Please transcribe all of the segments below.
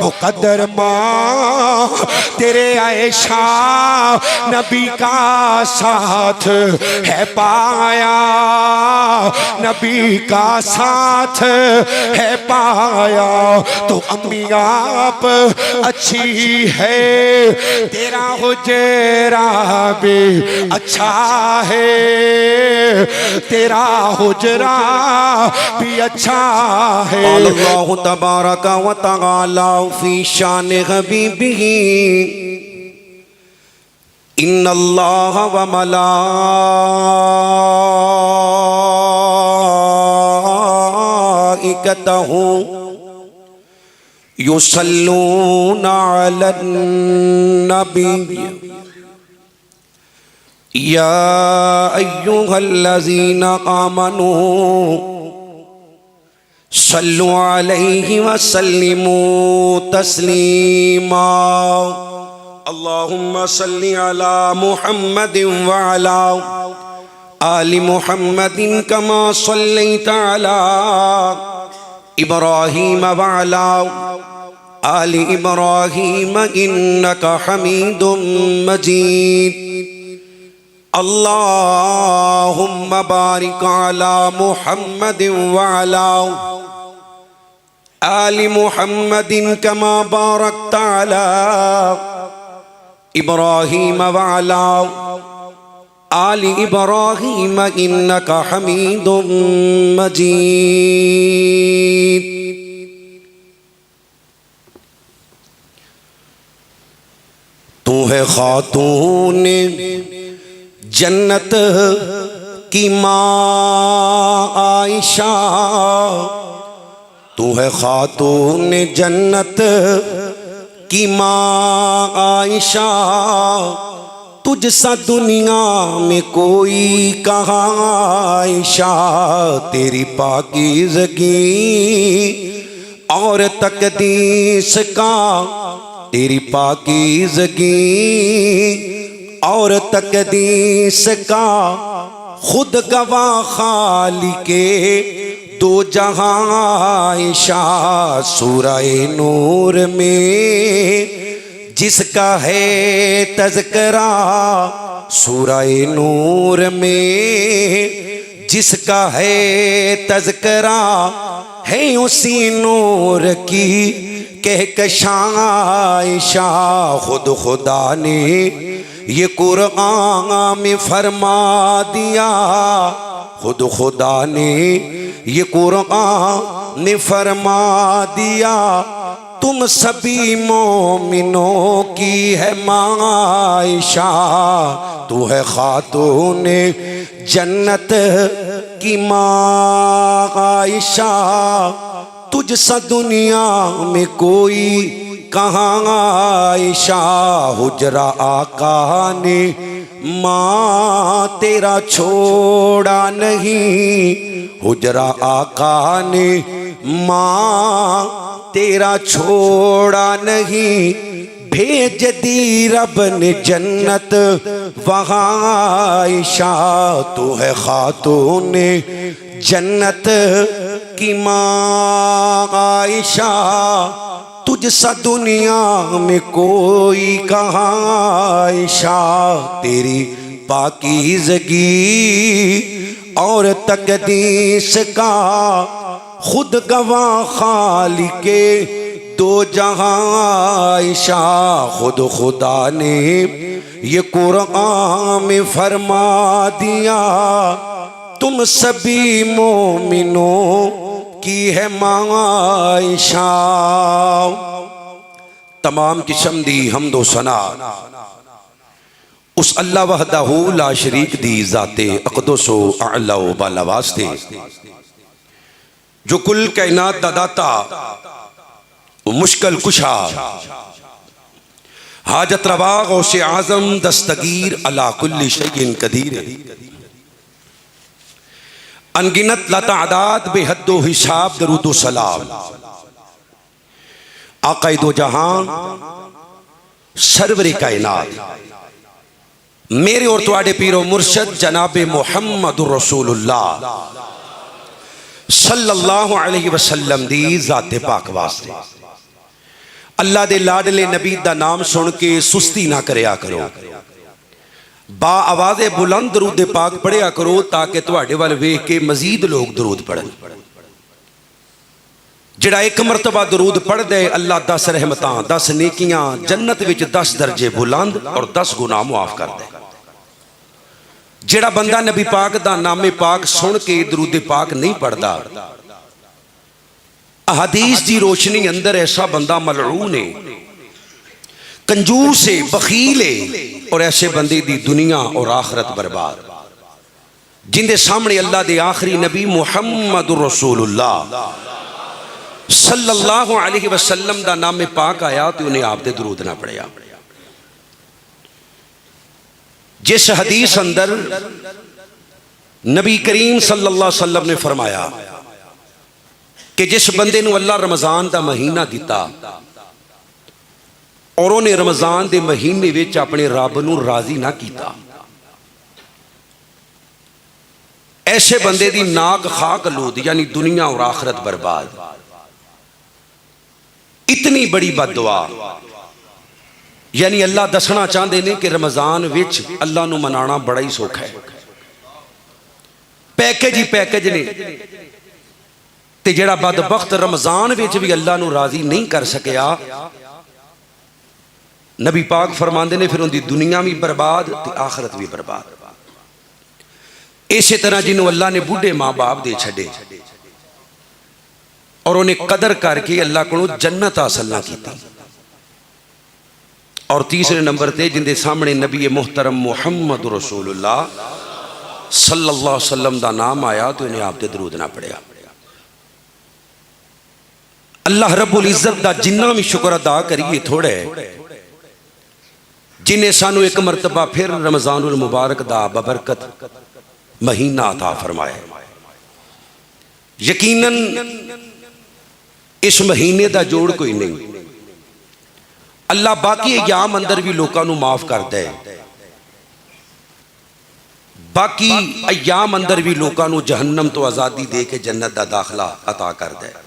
मुकद्दर माँ तेरे आयशा नबी का साथ है पाया, नबी का साथ है पाया। तो अम्मी आप अच्छी है, तेरा हुजरा भी अच्छा है, तेरा हुजरा भी अच्छा है। अल्लाह तबारक व तआला फी शान हबीबिही इन्नल्लाह व मलाइकतहु युसल्लूना अलन नबी या अय्युहल्लज़ीना आमनू सल्लु अलैहि वसल्लिमू तस्लीमा। अल्लाहुम्मा सल्लि अला मुहम्मदिन व अला आलि मुहम्मदिन कमा सल्लैता अला इब्राहीम व अला आलि इब्राहीम इन्नका हमीदुम मजीद। अल्लाहुम्मा बारिक अला मुहम्मदिन व अला आलि मुहम्मदिन कमा बारकता अला इब्राहीम व अला आलि इब्राहीम इन्नका हमीदुम मजीद। तू है खातून जन्नत की माँ आयशा, तू है खातून जन्नत की माँ आयशा। तुझसा दुनिया में कोई कहाँ आयशा, तेरी पाकीज़गी और तकदीस का, तेरी पाकीज़गी और तकदीस का खुद गवाह खालिके दो जहां आयशा। सूरह नूर में जिसका है तज़किरा, सूरह नूर में जिसका है तज़किरा, है उसी नूर की कहकशां आयशा। खुद खुदा ने ये कुरान में फरमा दिया, खुद खुदा ने ये कुरान ने फरमा दिया, तुम सभी मोमिनों की है माँ आयशा। तू है खातून जन्नत की माँ आयशा। तुझसा दुनिया में कोई कहाँ आयशा। हुजरा आका ने माँ तेरा छोड़ा नहीं, हुजरा आका ने माँ तेरा छोड़ा नहीं। भेज दी रब ने जन्नत वहाँ आयशा। तू है खातून जन्नत की माँ आयशा। तुझसा दुनिया में कोई कहाँ आयशा। तेरी पाकीज़गी और तकदीस का खुद गवाह खालिके दो जहां आयशा। खुद खुदा ने ये कुरान में फरमा दिया, तुम सभी मोमिनों की है माँ आयशा। तमाम किस्म दी हम्दो सना उस अल्लाह वहदहू ला शरीक दी ज़ाते अक़दसो अअला व बाला वास्ते, जो कुल कायनात दा दाता मुश्किल कुशा हाजत रवा गौसे आज़म दस्तगीर अला कुल्ली शैइन कदीर। अनगिनत लातादाद बेहद्दो हिसाब दरूदो सलाम आक़ाए दो जहां सरवरे कायनात मेरे और तुहाडे पीरो मुर्शद जनाबे मुहम्मदुर रसूलुल्लाह सल्लल्लाहु अलैहि वसल्लम दी ज़ाते पाक वास्ते। अल्लाह दे लाडले नबी दा नाम सुन के सुस्ती ना करया करो, बा आवाज़े बुलंद दरूद पाक पढ़िया करो ताकि तुहाडे वल वेख के मजीद लोग दरूद पढ़न। जिहड़ा एक मरतबा दरूद पढ़ दे अल्लाह 10 रहमतां 10 नेकियां जन्नत विच 10 दर्जे बुलंद और 10 गुनाह मुआफ कर दे। जिहड़ा बंदा नबी पाक दा नामे पाक सुन के दरूद पाक नहीं पढ़दा, हदीस की रोशनी अंदर ऐसा बंदा मलऊन है, कंजूस है, बखील है, और ऐसे बंदे दी दुनिया और आखरत बर्बाद। जिंदे सामने अल्लाह दे आखिरी नबी मुहम्मदुर रसूलुल्लाह सल्लल्लाहु अलैहि वसल्लम दा नाम पाक आया तो उन्हें आप दे दरूद ना पढ़िया। जिस हदीस अंदर नबी करीम सल्लल्लाहु अलैहि वसल्लम ने फरमाया कि जिस बंदे नूं अल्लाह रमजान का महीना दिता और उन्हें रमजान के महीने विच अपने रब नूं राजी ना किया, ऐसे बंदे दी नाक खाक लूद यानी दुनिया और आखरत बर्बाद। इतनी बड़ी बददुआ, यानी अल्लाह दसना चाहते हैं कि रमजान विच अल्लाह नूं मनाना बड़ा ही सौखा है। पैकेज ही पैकेज ने, ते जिहड़ा बदबख्त रमजान विच भी अल्लाह नूं राजी नहीं कर सकिया, नबी पाक फरमाते ने फिर उनकी दुनिया भी बर्बाद ते आखरत भी बर्बाद। इस तरह जिन्हों अल्लाह ने बूढ़े माँ बाप दे छड़े और उन्हें कदर करके अल्लाह को जन्नत हासिल ना की, और तीसरे नंबर ते जिंदे सामने नबी मुहतरम मुहम्मद रसूलुल्लाह सल्लल्लाहु अलैहि वसल्लम दा नाम आया तो उन्हें आप दे दरूद ना पढ़िया। अल्लाह रब्बुल इज्जत दा जिन्ना भी शुक्र अदा करिए थोड़े, जिन्हें सानू एक मरतबा फिर रमजानुल मुबारक दा बबरकत महीना अता फरमाया। यकीनन इस महीने दा जोड़ कोई नहीं। अल्लाह बाकी अयाम अंदर भी लोगों को माफ करता है, बाकी अयाम अंदर भी लोगों को जहन्नम तो आज़ादी दे के जन्नत का दाखला अता करता है।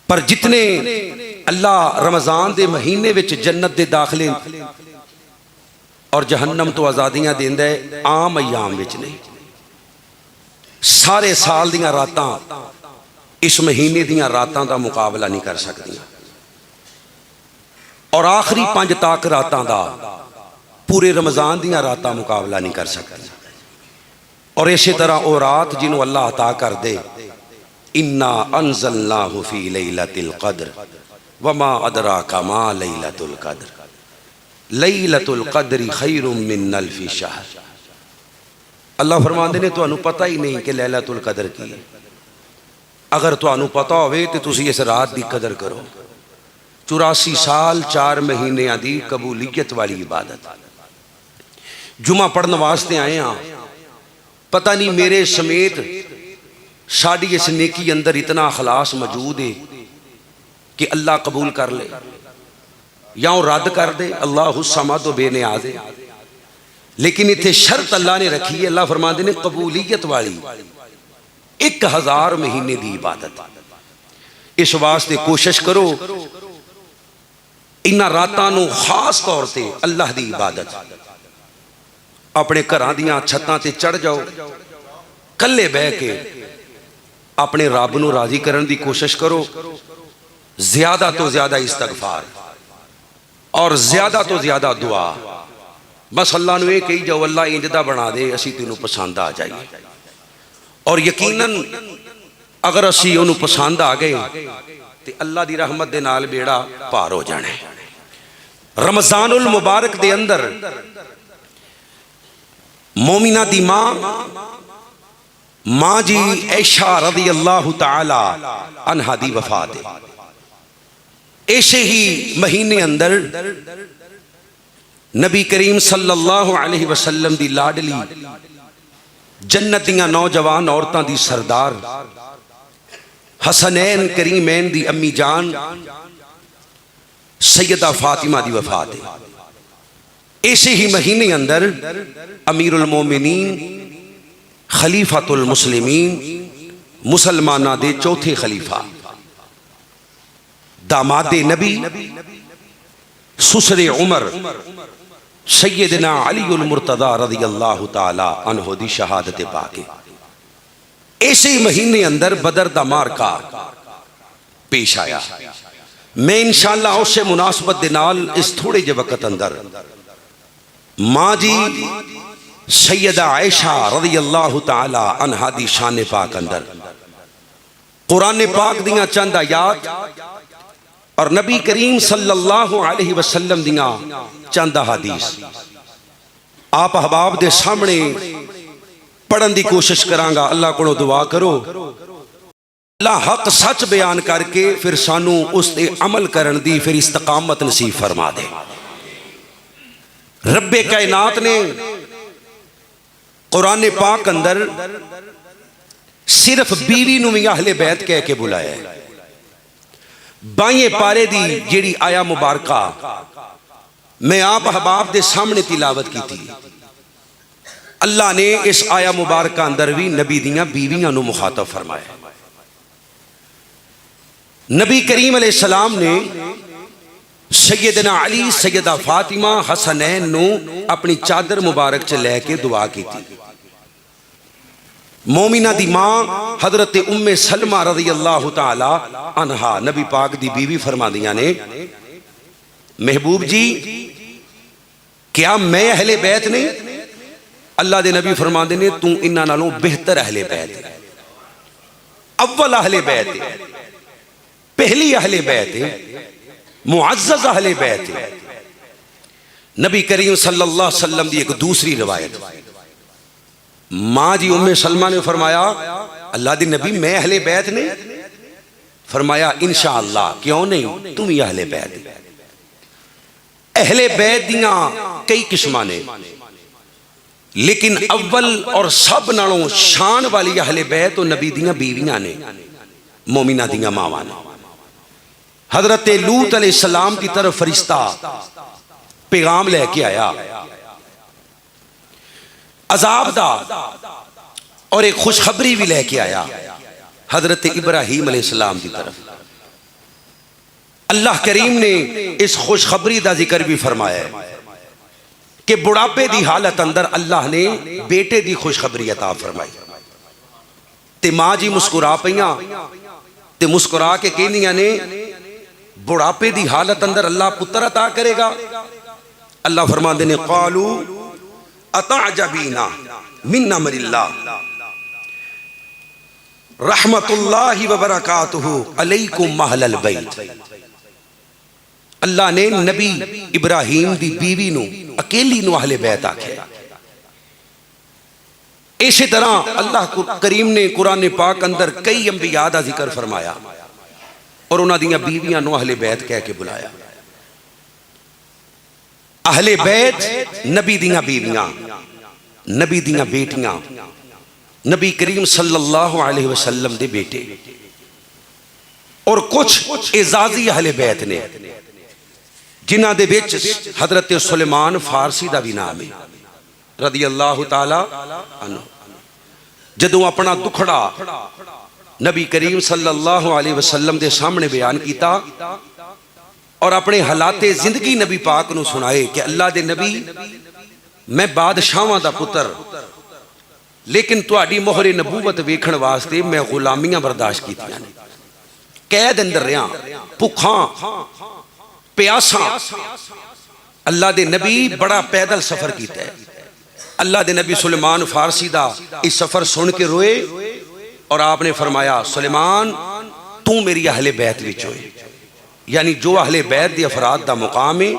पर जितने अल्लाह रमजान के महीने विच जन्नत के दाखले और जहन्नम तो आज़ादियां देंदा है, आम अयाम विच नहीं। सारे साल दियां रातां इस महीने दियां रातां का मुकाबला नहीं कर सकती, और आखिरी 5 ताक रातां दा पूरे रमजान दियां रातां मुकाबला नहीं कर सकती। और इसी तरह वो रात जिन्हों अल्लाह अता कर दे, इन्ना अंज़लनाहु फी लैलतिल क़द्र वमा अदराका मा लैलतुल क़द्र लैलतुल क़द्रि खैरुम मिन अल्फि शहर। अल्लाह फरमाते ने तुहानू पता ही नहीं कि लैलतुल क़द्र की है। अगर तुहानू पता होवे तो तुसी इस रात की कदर करो। 84 साल 4 महीनों की कबूलियत वाली इबादत। जुमा पढ़ने वास्ते आए हाँ, पता नहीं मेरे समेत साड़ी इस नेकी अंदर इतना अखलास मौजूद है कि अल्लाह कबूल कर ले या वो रद्द कर दे। अल्लाह हुस्समा तो बेनियाज़ है, लेकिन इतने शर्त अल्लाह ने रखी है। अल्लाह फरमाते ने कबूलियत वाली 1000 महीने की इबादत। इस वास्ते कोशिश करो इन्हां रातां नूं खास तौर पर अल्लाह की इबादत, अपने घरां दियां छत्तां ते चढ़ जाओ, कल्ले बह के अपने रब नूं राजी करन दी कोशिश करो। ज्यादा तो ज्यादा इस्तगफार और ज्यादा तो ज्यादा दुआ। बस अल्लाह नूं ये कही जाओ, अल्लाह इंज दा बना दे असीं तैनूं पसंद आ जाइए। और यकीनन अगर असीं उहनूं पसंद आ गए तो अल्लाह की रहमत दे नाल बेड़ा पार हो जाना है। रमजानुल मुबारक दे अंदर मोमिना दी मां जी ऐशा रज़ी अल्लाह तआला अन्हा दी वफात है। ऐसे ही महीने अंदर नबी करीम सल्लल्लाहु अलैहि वसल्लम दी लाडली जन्नत दियां नौजवान औरतां दी सरदार हसनैन करीमैन दी अम्मी जान सैयदा फातिमा दी वफात है। ऐसे ही महीने अंदर अमीरुल मोमिनीन खलीफातुल मुस्लिमीन मुसलमाना दे चौथे खलीफा दामादे नबी सुसरे उमर सैयदना अलीउल मुर्तदा रज़ियल्लाहु ताला अन्हु दी शहादत पाके इसी महीने अंदर बदर दा मारका पेश आया। मैं इंशाअल्लाह उससे मुनासबत दे नाल इस थोड़े जे वक्त अंदर माँ जी सैयदा आयशा रज़ियल्लाहु ताला अन्हा दी शान पाक अंदर कुरान पाक दियां चंद आयात और नबी करीम सल्लल्लाहु अलैहि वसल्लम दियां चंद हदीस आप अहबाब दे सामने पढ़न की कोशिश करांगा। अल्लाह को दुआ करो अल्लाह हक सच बयान करके फिर सानू उस ते अमल करन दी फिर इस्तकामत नसीब फरमा दे। रब्बे कायनात ने कुरान पाक अंदर सिर्फ बीवी नूं भी अहले बैत कह के बुलाया है। 22 पारे दी जेड़ी आया मुबारका मैं आप अहबाब दे सामने तिलावत की थी। अल्लाह ने इस आया मुबारक अंदर भी नबी दियां बीवियां नूं मुखातब फरमाया। नबी करीम अलैहिस्सलाम ने सैयदना अली सैयदा फातिमा हसनैन नूं अपनी चादर मुबारक च लैके दुआ की थी। मोमिना दी मां हजरत उम्मे सलमा रज़ियल्लाहु ताला अन्हा नबी पाक दी बीवी फरमादियां ने महबूब जी क्या मैं अहले बैत नहीं? अल्लाह दे नबी फरमाते ने तू इन्हां नालों बेहतर अहले बैत है, अव्वल अहले बैत है, पहली अहले बैत है, मुअज़्ज़ज़ अहले बैत है। नबी करीम सल्लल्लाहु अलैहि वसल्लम की एक दूसरी रिवायत माँ जी उम्मे सलमा ने फरमाया अल्लाह दी नबी मैं अहले बैत नहीं? फरमाया इंशाअल्लाह क्यों नहीं, तुम ही अहले बैत है। अहले बैत दियां कई किस्मां ने लेकिन अव्वल और सब नालों शान वाली अहले बैत और नबी दियां बीवियां ने, मोमिना दियां मावां ने। हजरत लूत अलैहिस्सलाम की तरफ फरिश्ता पैगाम लेके आया अजाब दा और एक खुशखबरी भी लेके आया हजरत इब्राहीम अलैहिस्सलाम की तरफ। अल्लाह करीम ने इस खुशखबरी का जिक्र भी फरमाया है कि बुढ़ापे की हालत अंदर अल्लाह ने बेटे की खुशखबरी अता फरमाई। ते मां जी मुस्कुरा पईयां ते मुस्कुरा के कहंदियां ने बुढ़ापे की हालत अंदर अल्लाह पुत्र अता करेगा। अल्लाह फरमाते ने क़ालू अतअजबीना मिन अमरिल्लाह रहमतुल्लाहि व बरकातुहू अलैकुम महलल बैत। अल्लाह ने नबी इब्राहीम की बीवी नू अकेली नू अहले बैत आख्या। इसी तरह अल्लाह करीम ने कुरान पाक अंदर कई अंबिया का जिक्र फरमाया और उन्हां दियां बीवियां नू अहले बैत कह के बुलाया। अहले बैत नबी दियां बीवियां, नबी दियां बेटियां, नबी करीम सल्लल्लाहु अलैहि वसल्लम दे बेटे और कुछ एजाजी अहले बैत ने जिन्हां दे विच हजरत सुलेमान फारसी का भी नाम है रज़ियल्लाहु ताला अन्हु। जदों अपना दुखड़ा नबी करीम सल्लल्लाहु अलैहि वसल्लम के सामने बयान किया और अपने हालाते जिंदगी नबी पाक नू सुनाए कि अल्लाह दे नबी मैं बादशाहां दा पुत्र लेकिन तुहाडी मोहरे नबूवत वेखण वास्ते मैं गुलामियां बर्दाश्त कीतियां ने, कैद अंदर रहा, भुखा प्यासा। अल्लाह दे नबी बड़ा पैदल सफर किया है। अल्लाह दे नबी सुलेमान फारसी दा इस सफर सुन के रोए और आपने फरमाया सुलेमान तू मेरी अहले बैत विच होए, यानी जो अहले बैत दी अफराद दा मुकाम है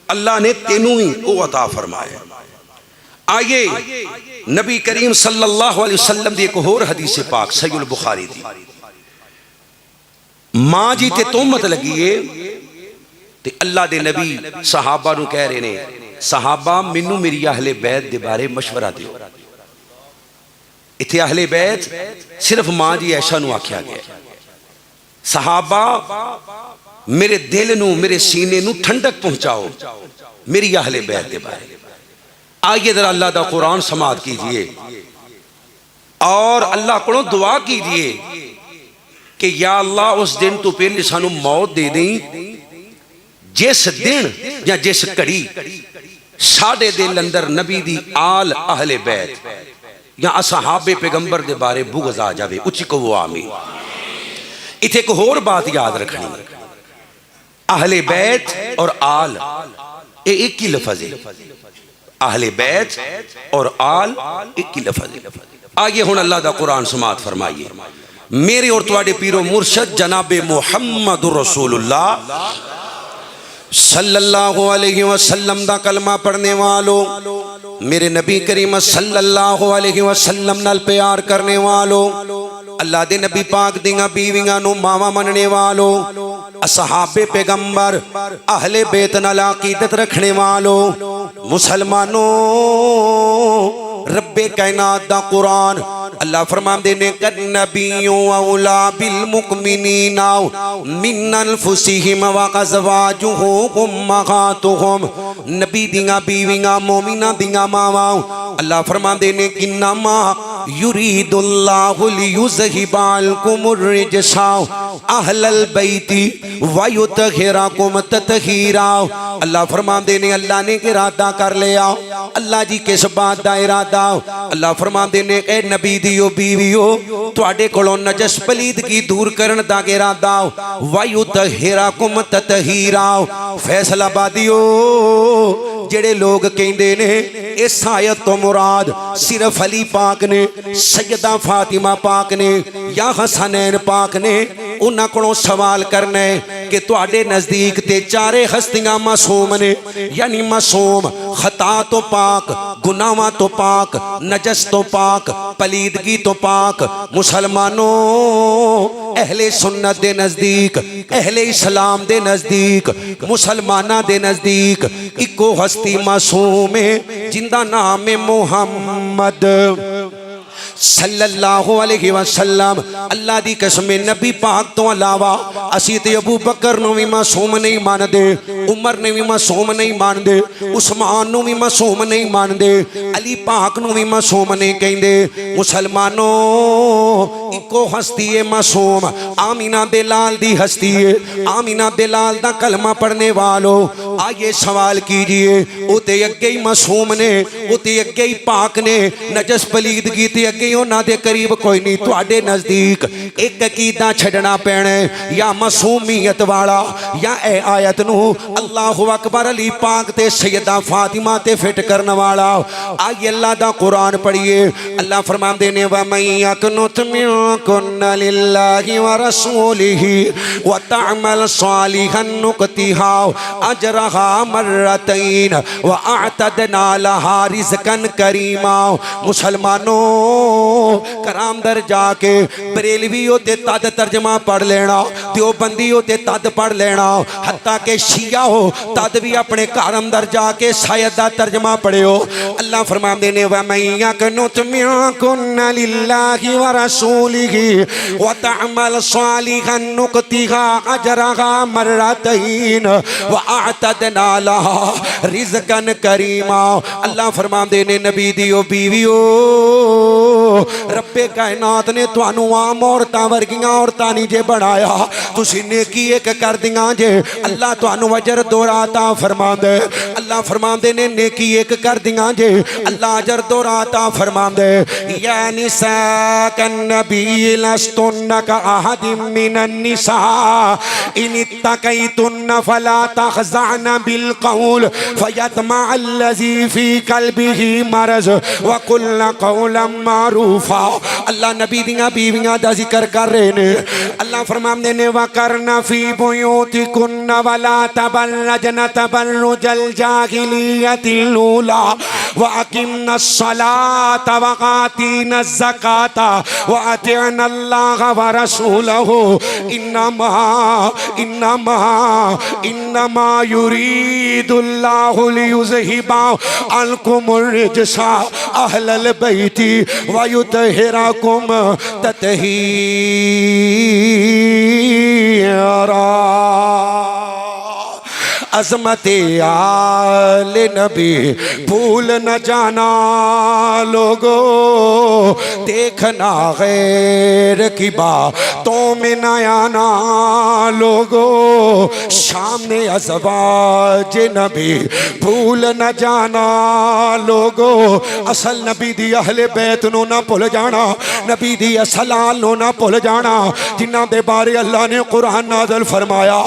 अल्लाह ने तेनू ही वो अता फरमाया। आइए नबी करीम सल्लल्लाहु अलैहि वसल्लम दी एक होर हदीस पाक सहीह बुखारी दी मां जी ते तोहमत लगी है ते अल्लाह दे नबी सहाबा नू कह रहे ने सहाबा मैनू मेरी अहले बैत दे बारे मशवरा दिओ। इत्थे अहले बैत सिर्फ मां जी ऐशा नू आख्या गया। सहाबा मेरे दिल नू मेरे सीने नू ठंडक पहुंचाओ मेरी अहले बैत दे बारे। आइए जरा अल्लाह दा कुरान समाअत कीजिए और अल्लाह को दुआ कीजिए कि या अल्लाह उस दिन तो पहले सानू मौत दे दें जिस दिन या जिस घड़ी साडे दिल अंदर नबी दी आल अहले बैत या असहाबे पैगंबर दे बारे बुग़्ज़ आ जावे। उच्ची को वो आमीन। इथे एक होर बात याद रखनी, अहले बैत और आल ये एक ही लफ्ज़ है। अहले बैत और आल एक ही लफ्ज़ है। आगे हुण अल्लाह दा कुरान समात फरमाइए। मेरे और तुहाडे पीरो मुर्शद जनाबे मुहम्मदुर रसूलुल्लाह सल्लल्लाहु अलैहि वसल्लम दा कलमा पढ़ने वालों, मेरे नबी करीम सल्लल्लाहु अलैहि वसल्लम नाल प्यार करने वालों, अल्लाह दे नबी पाक दियां बीवियां नू मावा मनने वालों, असहाबे पैगंबर अहले बैत नाल अकीदत रखने वालों, मुसलमानों, रब्बे कायनात दा कुरान अल्लाह फरमांदे ने कन्नबियो औला बिल मुकमिनीना मिन अनफुसिहिम व अज़वाजुहुम उम्महातुहुम। नबी दियां बीवियां मोमिना दियां मावां अल्लाह फरमांदे ने इन्नमा युरीदुल्लाहु लियुज़हिबा अलकुमुर रिजसा अहलल बैति व युतहिराकुम ततहीरा। अल्लाह फरमांदे ने अल्लाह ने इरादा कर लिया। अल्लाह जी किस बात दा इरादा? अल्लाह फरमांदे ने ए नबी दियो बीवियो तुहाडे कोलों नजस पलीदगी दूर करन दा इरादा व युतहिराकुम ततहीरा। फैसला बादियो जेड़े लोग कहंदे ने इस आयत तो मुराद सिर्फ अली पाक ने, सैयदा फातिमा पाक ने या हसनैन पाक ने, उन्हां कोलों सवाल करना है कि तुहाडे नजदीक ते चारे हस्तियां मासूम ने, यानी मासूम खता तो पाक, गुनाहां तो पाक, नजस तो पाक, पलीदगी तो पाक। मुसलमानों, अहले सुन्नत दे नजदीक, अहले इस्लाम दे नजदीक, मुसलमाना दे नजदीक इको हस्ती मासूम है जिंदा नाम है मुहम्मद सल्लल्लाहु अलैहि वसल्लम। अल्लाह दी कसम नबी पाक तो अलावा असी ते अबू बकर नू भी मासूम नहीं मानदे, उमर ने भी मासूम नहीं मानदे, उस्मान नू भी मासूम नहीं मानदे, अली पाक नू भी मासूम नहीं कहंदे। मुसलमानों, इको हस्ती है मासूम, आमीना बिलाल दी हस्ती है। आमीना बिलाल दा कलमा पढ़ने वालों आइए सवाल कीजिए, उते अगे ही मासूम ने, उते अगे ही पाक ने, नजस पलीदगी ते अगे उन्हां दे करीब कोई नहीं। तुहाडे नजदीक एक अकीदा छड़ना पैना है, या मासूमियत वाला या ए आयत नू अल्लाहु अकबर अली पाक ते सैयदा फातिमा ते फिट करने वाला। आइए अल्लाह दा कुरान पढ़िए। अल्लाह फरमांदे ने व मन यकनुत मिनकुन्ना लिल्लाहि व रसूलिहि व तअमल सालिहन नुक्तिहा अजरहा मर्रतैन व अअतदना लहा रिज़कन करीमा। मुसलमानों, कराम दर जाके बरेलवी होते तद तर्जमा पढ़ लेना, देवबंदी होते तद पढ़ लेना, हत्ता के शिया हो तद भी अपने घर अंदर जाके शायद दा तर्जमा पढ़ियो। अल्लाह फरमांदे ने व मन यकनुत मिनकुन्ना लिल्लाहि व रसूलिहि व तअमल सालिहन नुक्तिहा अजरहा मर्रतैन व अअतदना लहा रिज़कन करीमा। अल्लाह फरमांदे ने नबी दियो बीवियो रब्बे कायनात ने तुहानू आम औरतां वर्गियां औरतां नहीं जे बनाया, तुसी नेकी एक कर दियां जे, अल्लाह तुहानू अजर दोहराता फरमांदे। अल्लाह फरमांदे ने नेकी एक कर दियां जे, अल्लाह अजर दोहराता फरमांदे। या निसा कन्नबी लस्तुन्ना का अहदिम मिनन निसा इन इत्तकैतुन्ना फला तखज़अन बिल कौल फयतमा अल्लज़ी फी कल्बिही मरज़ व कुल्ना कौलन मारूफा। अल्लाह नबी दियां बीवियां दा जिक्र कर रहे ने। अल्लाह फरमांदे ने वकरना फी बुयूतिकुन्ना वला तबल्लजना तबल्लुजल जाहिलियतिल ऊला व अकिमना सलाता व आतीना ज़काता व अतिअना अल्लाह व रसूलहु इन्नमा युरीदुल्लाहु लियुज़हिबा अलकुमुर रिजसा अहलल बैति व युतहिराकुम ततहीरा। अजमत आले नबी भूल न जाना लोगो, देखना गैर की बातों में न आना लोगो, सामने अज़वाज नबी भूल न जाना लोगो। असल नबी दी अहले बैत नो ना भुल जाना, नबी दी असलाल नो ना भुल जाना, जिन्हां दे बारे अल्लाह ने कुरान नाज़िल फरमाया।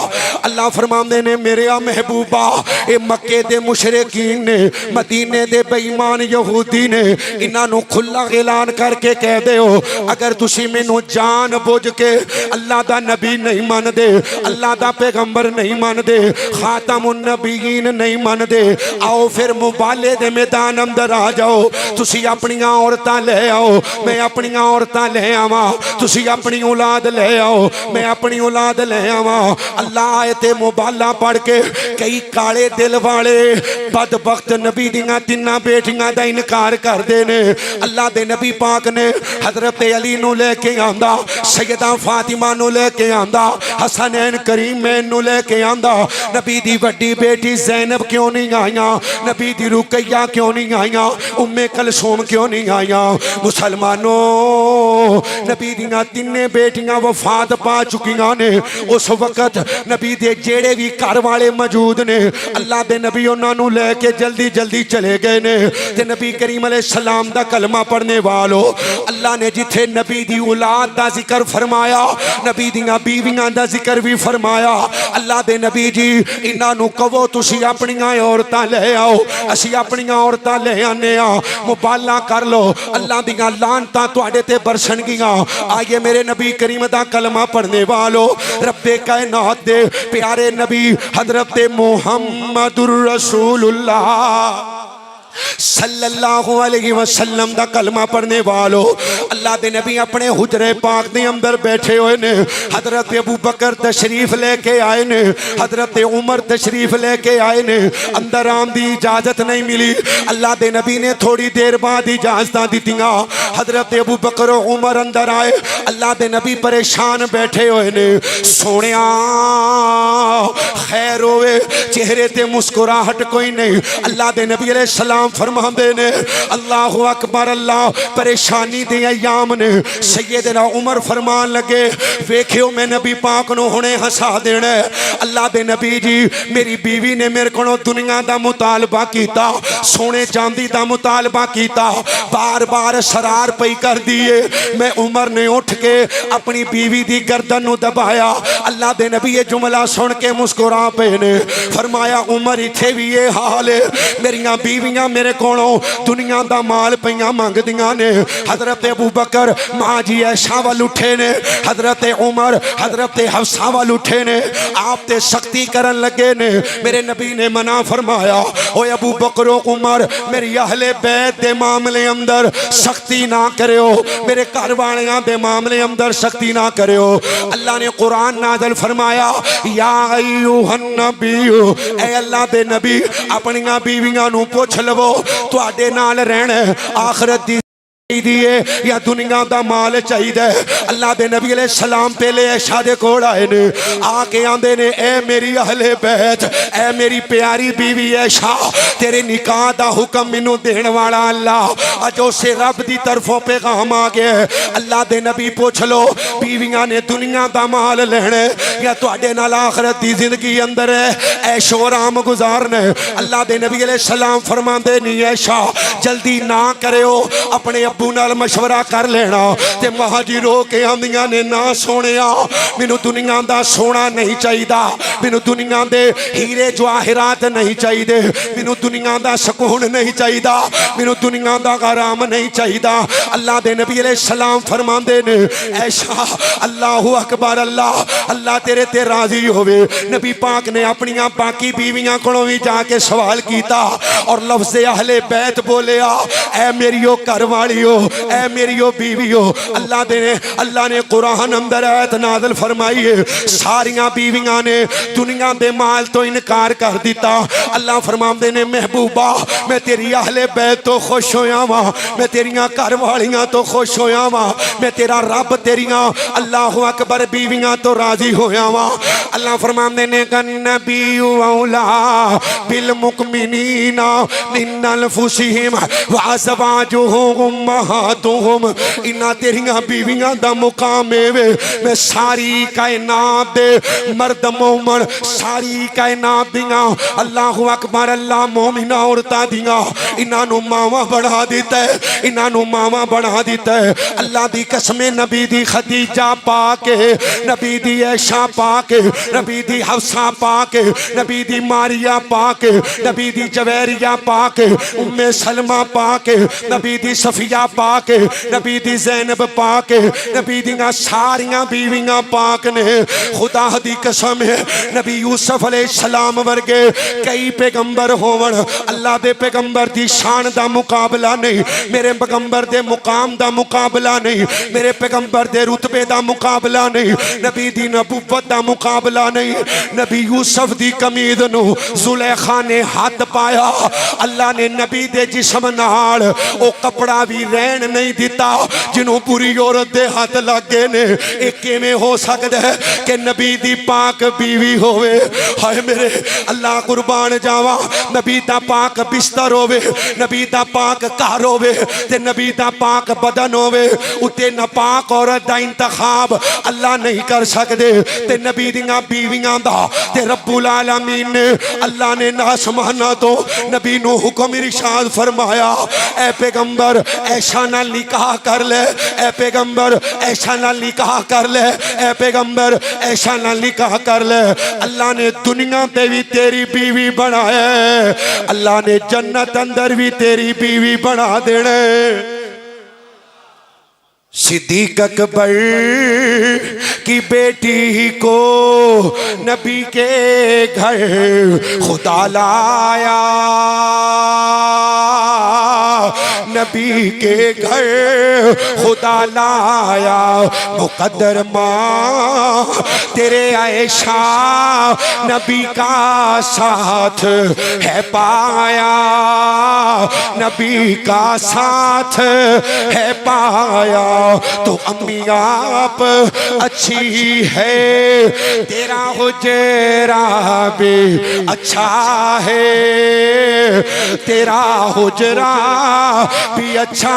अल्लाह फरमांदे ने मेरे आ महबूबा, ए मक्के दे मुशरिकीन ने, मदीने दे बेईमान यहूदी ने, इन्हां नु खुला ऐलान करके कह दिओ, अगर तुसी मैनू जान बुझ के अल्लाह दा नबी नहीं मनदे, अल्लाह दा पैगंबर नहीं मनदे, खातमुन नबीयीन नहीं मनदे, आओ फिर मुबाले दे मैदान अंदर आ जाओ। तुसी अपनियां औरतां ले आओ, मैं अपनियां औरतां ले आवां, तुसी अपनी औलाद ले आओ, मैं अपनी औलाद ले आवां। अल्लाह आयते मुबाला पढ़ के कई काले दिल वाले बदबख्त नबी दियां तिन्ना बेटियां दा इनकार करदे ने। अल्लाह दे नबी पाक ने हजरत अली नू लेके आंदा, सैयदा फातिमा नू लेके आंदा, हसनैन करीमैन नू लेके आंदा। नबी दी वड्डी बेटी ज़ैनब क्यों नहीं आईयां, नबी दी रुकैया क्यों नहीं आईयां, उम्मे कलसूम क्यों नहीं आईयां। मुसलमानों, नबी दियां तिन्ने बेटियां वफात पा चुकियां ने। उस वक्त नबी दे जेड़े भी घर वाले मौजूद ने, अल्लाह दे नबी उन्हां नू लेके जल्दी जल्दी चले गए ने। ते नबी करीम अलैहिस्सलाम दा कलमा पढ़ने वालों, अल्लाह ने जिथे नबी दी औलाद दा जिक्र फरमाया, नबी दियां बीवियां दा जिक्र भी फरमाया। अल्लाह दे नबी जी इन्हां नू कहो तुसी अपनियां औरतां ले आओ, असी अपनियां औरतां ले आने आ, मुबाला कर लो, अल्लाह दियां लानतां तुहाडे ते बरसणगियां। आइए मेरे नबी करीम दा कलमा पढ़ने वालों, रब्बे कायनात दे प्यारे नबी हजरत मुहम्मदुर रसूलुल्लाह सल्लल्लाहु अलैहि वसल्लम दा कलमा पढ़ने वालों, अल्लाह दे नबी अपने हुजरे पाक दे अंदर बैठे हुए ने। हजरत अबू बकर तशरीफ लेके आए ने, हजरत उमर तशरीफ लेके आए ने। अंदर आम दी इजाजत नहीं मिली, अल्लाह दे नबी ने थोड़ी देर बाद इजाजत दित्तियां। हजरत अबू बकर और उमर अंदर आए, अल्लाह दे नबी परेशान बैठे हुए ने। सोनिया खैर होवे, चेहरे ते मुस्कुराहट कोई नहीं। अल्लाह दे नबी अलैहि सलाम फरमाते ने अल्लाह अकबर, अल्लाह परेशानी दे अयाम ने। सैयदना उमर फरमान लगे, वेखियो मैं नबी पाक नू हुणे हसा देना। अल्लाह दे नबी जी मेरी बीवी ने मेरे को दुनिया दा मुतालबा कीता, सोने चांदी दा मुतालबा कीता, बार बार सरार पई कर दिए। मैं उमर ने उठ के अपनी बीवी दी गर्दन नू दबाया। अल्लाह दे नबी ये जुमला सुन के मुस्कुरा पे ने। फरमाया उमर इथे भी ये हाल है, मेरिया बीवियां मेरे कोलों दुनिया दा माल पईयां मंगदियां ने। हजरत अबू बकर मां जी ऐशा वाल उठे ने, हजरत उमर हजरत हफ्सा वाल उठे ने। आप ते सख्ती करन लगे ने। मेरे नबी ने मना फरमाया, ओ अबू बकर उमर मेरी अहले बैत दे मामले अंदर सख्ती ना करियो, मेरे घर वालियां दे मामले अंदर सख्ती ना करियो। अल्लाह ने कुरान नाज़िल फरमाया, या अय्युहन नबी, ए अल्लाह दे नबी अपनियां बीवियां नू पुछ लवो तुहाडे नाल रहना आखिरत दी दिए या दुनिया दा माल चाहिए। अल्लाह दे नबी अलैहि सलाम पहले ऐशा दे कोल आए ने, आके आंदे ने ए मेरी अहले बैत, ए मेरी प्यारी बीवी ऐशा, तेरे निकाह दा हुक्म मैनू देण वाला अल्लाह अज उसे रब दी तरफों पैगाम आ गया। अल्लाह दे नबी पुछ लो बीवियां ने दुनिया दा माल लेना या तुहाडे नाल आखिरत दी जिंदगी अंदर ऐशो आराम गुजारना। अल्लाह दे नबी अलैहि सलाम फरमांदे नहीं ऐशा जल्दी ना करियो, अपने अब्बू नाल मशवरा कर लेना। ते मां जी रो के आंदियां ने, ना सोनिया मैनू दुनिया दा सोना नहीं चाहिदा, मैनू दुनिया दे हीरे जवाहिरात नहीं चाहिए, मैनू दुनिया दा सुकून नहीं चाहिदा, मैनू दुनिया दा आराम नहीं चाहिदा। अल्लाह दे नबी अलैहि सलाम फरमांदे ने, ऐशा अल्लाहु अकबर, अल्लाह अल्लाह तेरे ते राजी होवे। नबी पाक ने अपनियां बाकी बीवियां कोलों भी जाके सवाल किया और लफ्ज़े अहले बैत बोलिया, ऐ मेरियो घर वालियो, ऐ मेरियो बीवियो, अल्लाह ने कुरान अंदर आयत नाज़िल फरमाई है, सारियां बीवियां ने दुनिया दे माल तो इनकार कर दिता। अल्लाह फरमाते ने महबूबा मैं तेरी अहले बैत तो खुश होया वा, मैं तेरियां घर वालियां तो खुश होया वा, मैं तेरा रब तेरियां अल्लाह अकबर बीवियां तो राजी होया वा। अल्लाह फरमाते ने नबी औला बिल मुकमिनीना मिन अनफुसिहिम व अज़वाजुहुम उम्महातुहुम, इन्हां तेरियां बीवियां दा मुकाम है मैं सारी कायनात दे मर्द मोमन, सारी कायनात दियां अल्लाह अकबर अल्लाह मोमिना औरतां दियां इन्हां नू मावां बना दिता है, इन्हां नू मावां बना दिता है। अल्लाह दी कसमें नबी दी खदीजा पाक, नबी दी ऐशा पाक, नबी दी हफ्सा पाक, नबी दी मारिया पाक, नबी दी जवेरिया पाक, उम्मे सलमा पाक, नबी दी सफिया पाक, नबी दी ज़ैनब पाक, नबी दियां सारियां बीवियां पाक ने। खुदा दी कसम है नबी यूसुफ अलैहिस्सलाम वर्गे कई पैगंबर होवन, अल्लाह दे पैगंबर दी शान दा मुकाबला नहीं, मेरे पैगंबर दे मुकाम दा मुकाबला नहीं, मेरे पैगंबर दे रुतबे दा मुकाबला नहीं, नबी दी नबुव्वत दा मुकाबला नहीं। नबी यूसुफ दी कमीज नू जुलेखा ने हाथ पाया, अल्लाह ने नबी दे जिस्म नाल ओ कपड़ा भी रहन नहीं दिता जिन्हों पूरी औरत दे हाथ लगे ने। एक किवें हो सकदा है कि नबी दी पाक बीवी होवे? हाय मेरे अल्लाह कुर्बान जावा, नबी दा पाक बिस्तर होवे, नबी दा पाक घर होवे ते नबी दा पाक बदन होवे, उत्ते नापाक औरत दा इंतखाब अल्लाह नहीं कर सकदे। ते नबी दियां बीवियां दा ते रब्बुल आलमीन ने अल्लाह ने आसमाना तो नबी नू हुक्म इरशाद फरमाया, ऐ पैगंबर ऐशा नाल निकाह कर ले, ऐ पैगंबर ऐशा नाल निकाह कर ले, ऐ पैगंबर ऐशा नाल निकाह कर ले। अल्लाह ने दुनिया पे भी तेरी बीवी बनाया, अल्लाह ने जन्नत अंदर भी तेरी बीवी बना देने। सिद्दीक अकबर की बेटी को नबी के घर खुदा लाया, नबी के घर खुदा लाया, मुकद्दर माँ तेरे आयशा नबी का साथ है पाया, नबी का साथ है पाया। तो अम्मी आप अच्छी है, तेरा हुजरा भी अच्छा है, तेरा हुजरा भी अच्छा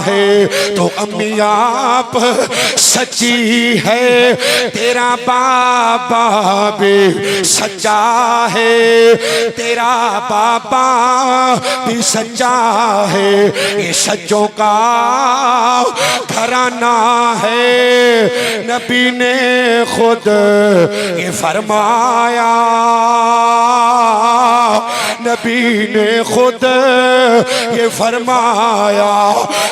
है। तो अम्मी आप सच्ची है, तेरा बाबा भी सच्चा है, तेरा बाबा भी सच्चा है। ये सच्चों का घराना है, नबी ने खुद ये फरमाया, नबी ने खुद ये फरमाया।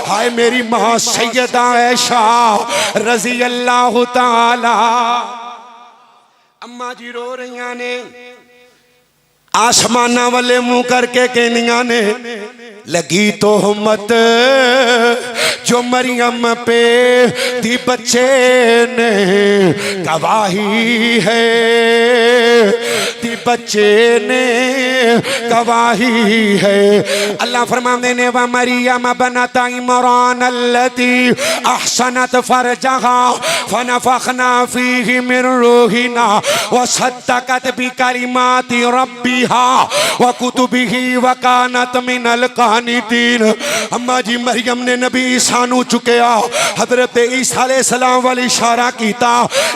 हाय मेरी माँ सैयदा ऐशा रजी अल्लाह ताला, अम्मा जी रो रही ने, आसमाना वाले मुंह करके कहनिया ने, लगी तोहमत जो मरियम पे दी बच्चे ने गवाही है, दी बच्चे ने गवाही है। अल्लाह फरमाते ने व मरियम बनत इमरान अल्लती अहसनत फरजहा फनफखना फीही मिन रूहिना व सद्दक़त बिकलिमाति रब्बिहा व कुतुबिही व कानत मिनल कानितीन। अम्मा जी मरियम ने नबी ईसा नू चुकया, हजरत ईसा अलैहिस्सलाम वाल इशारा कीता,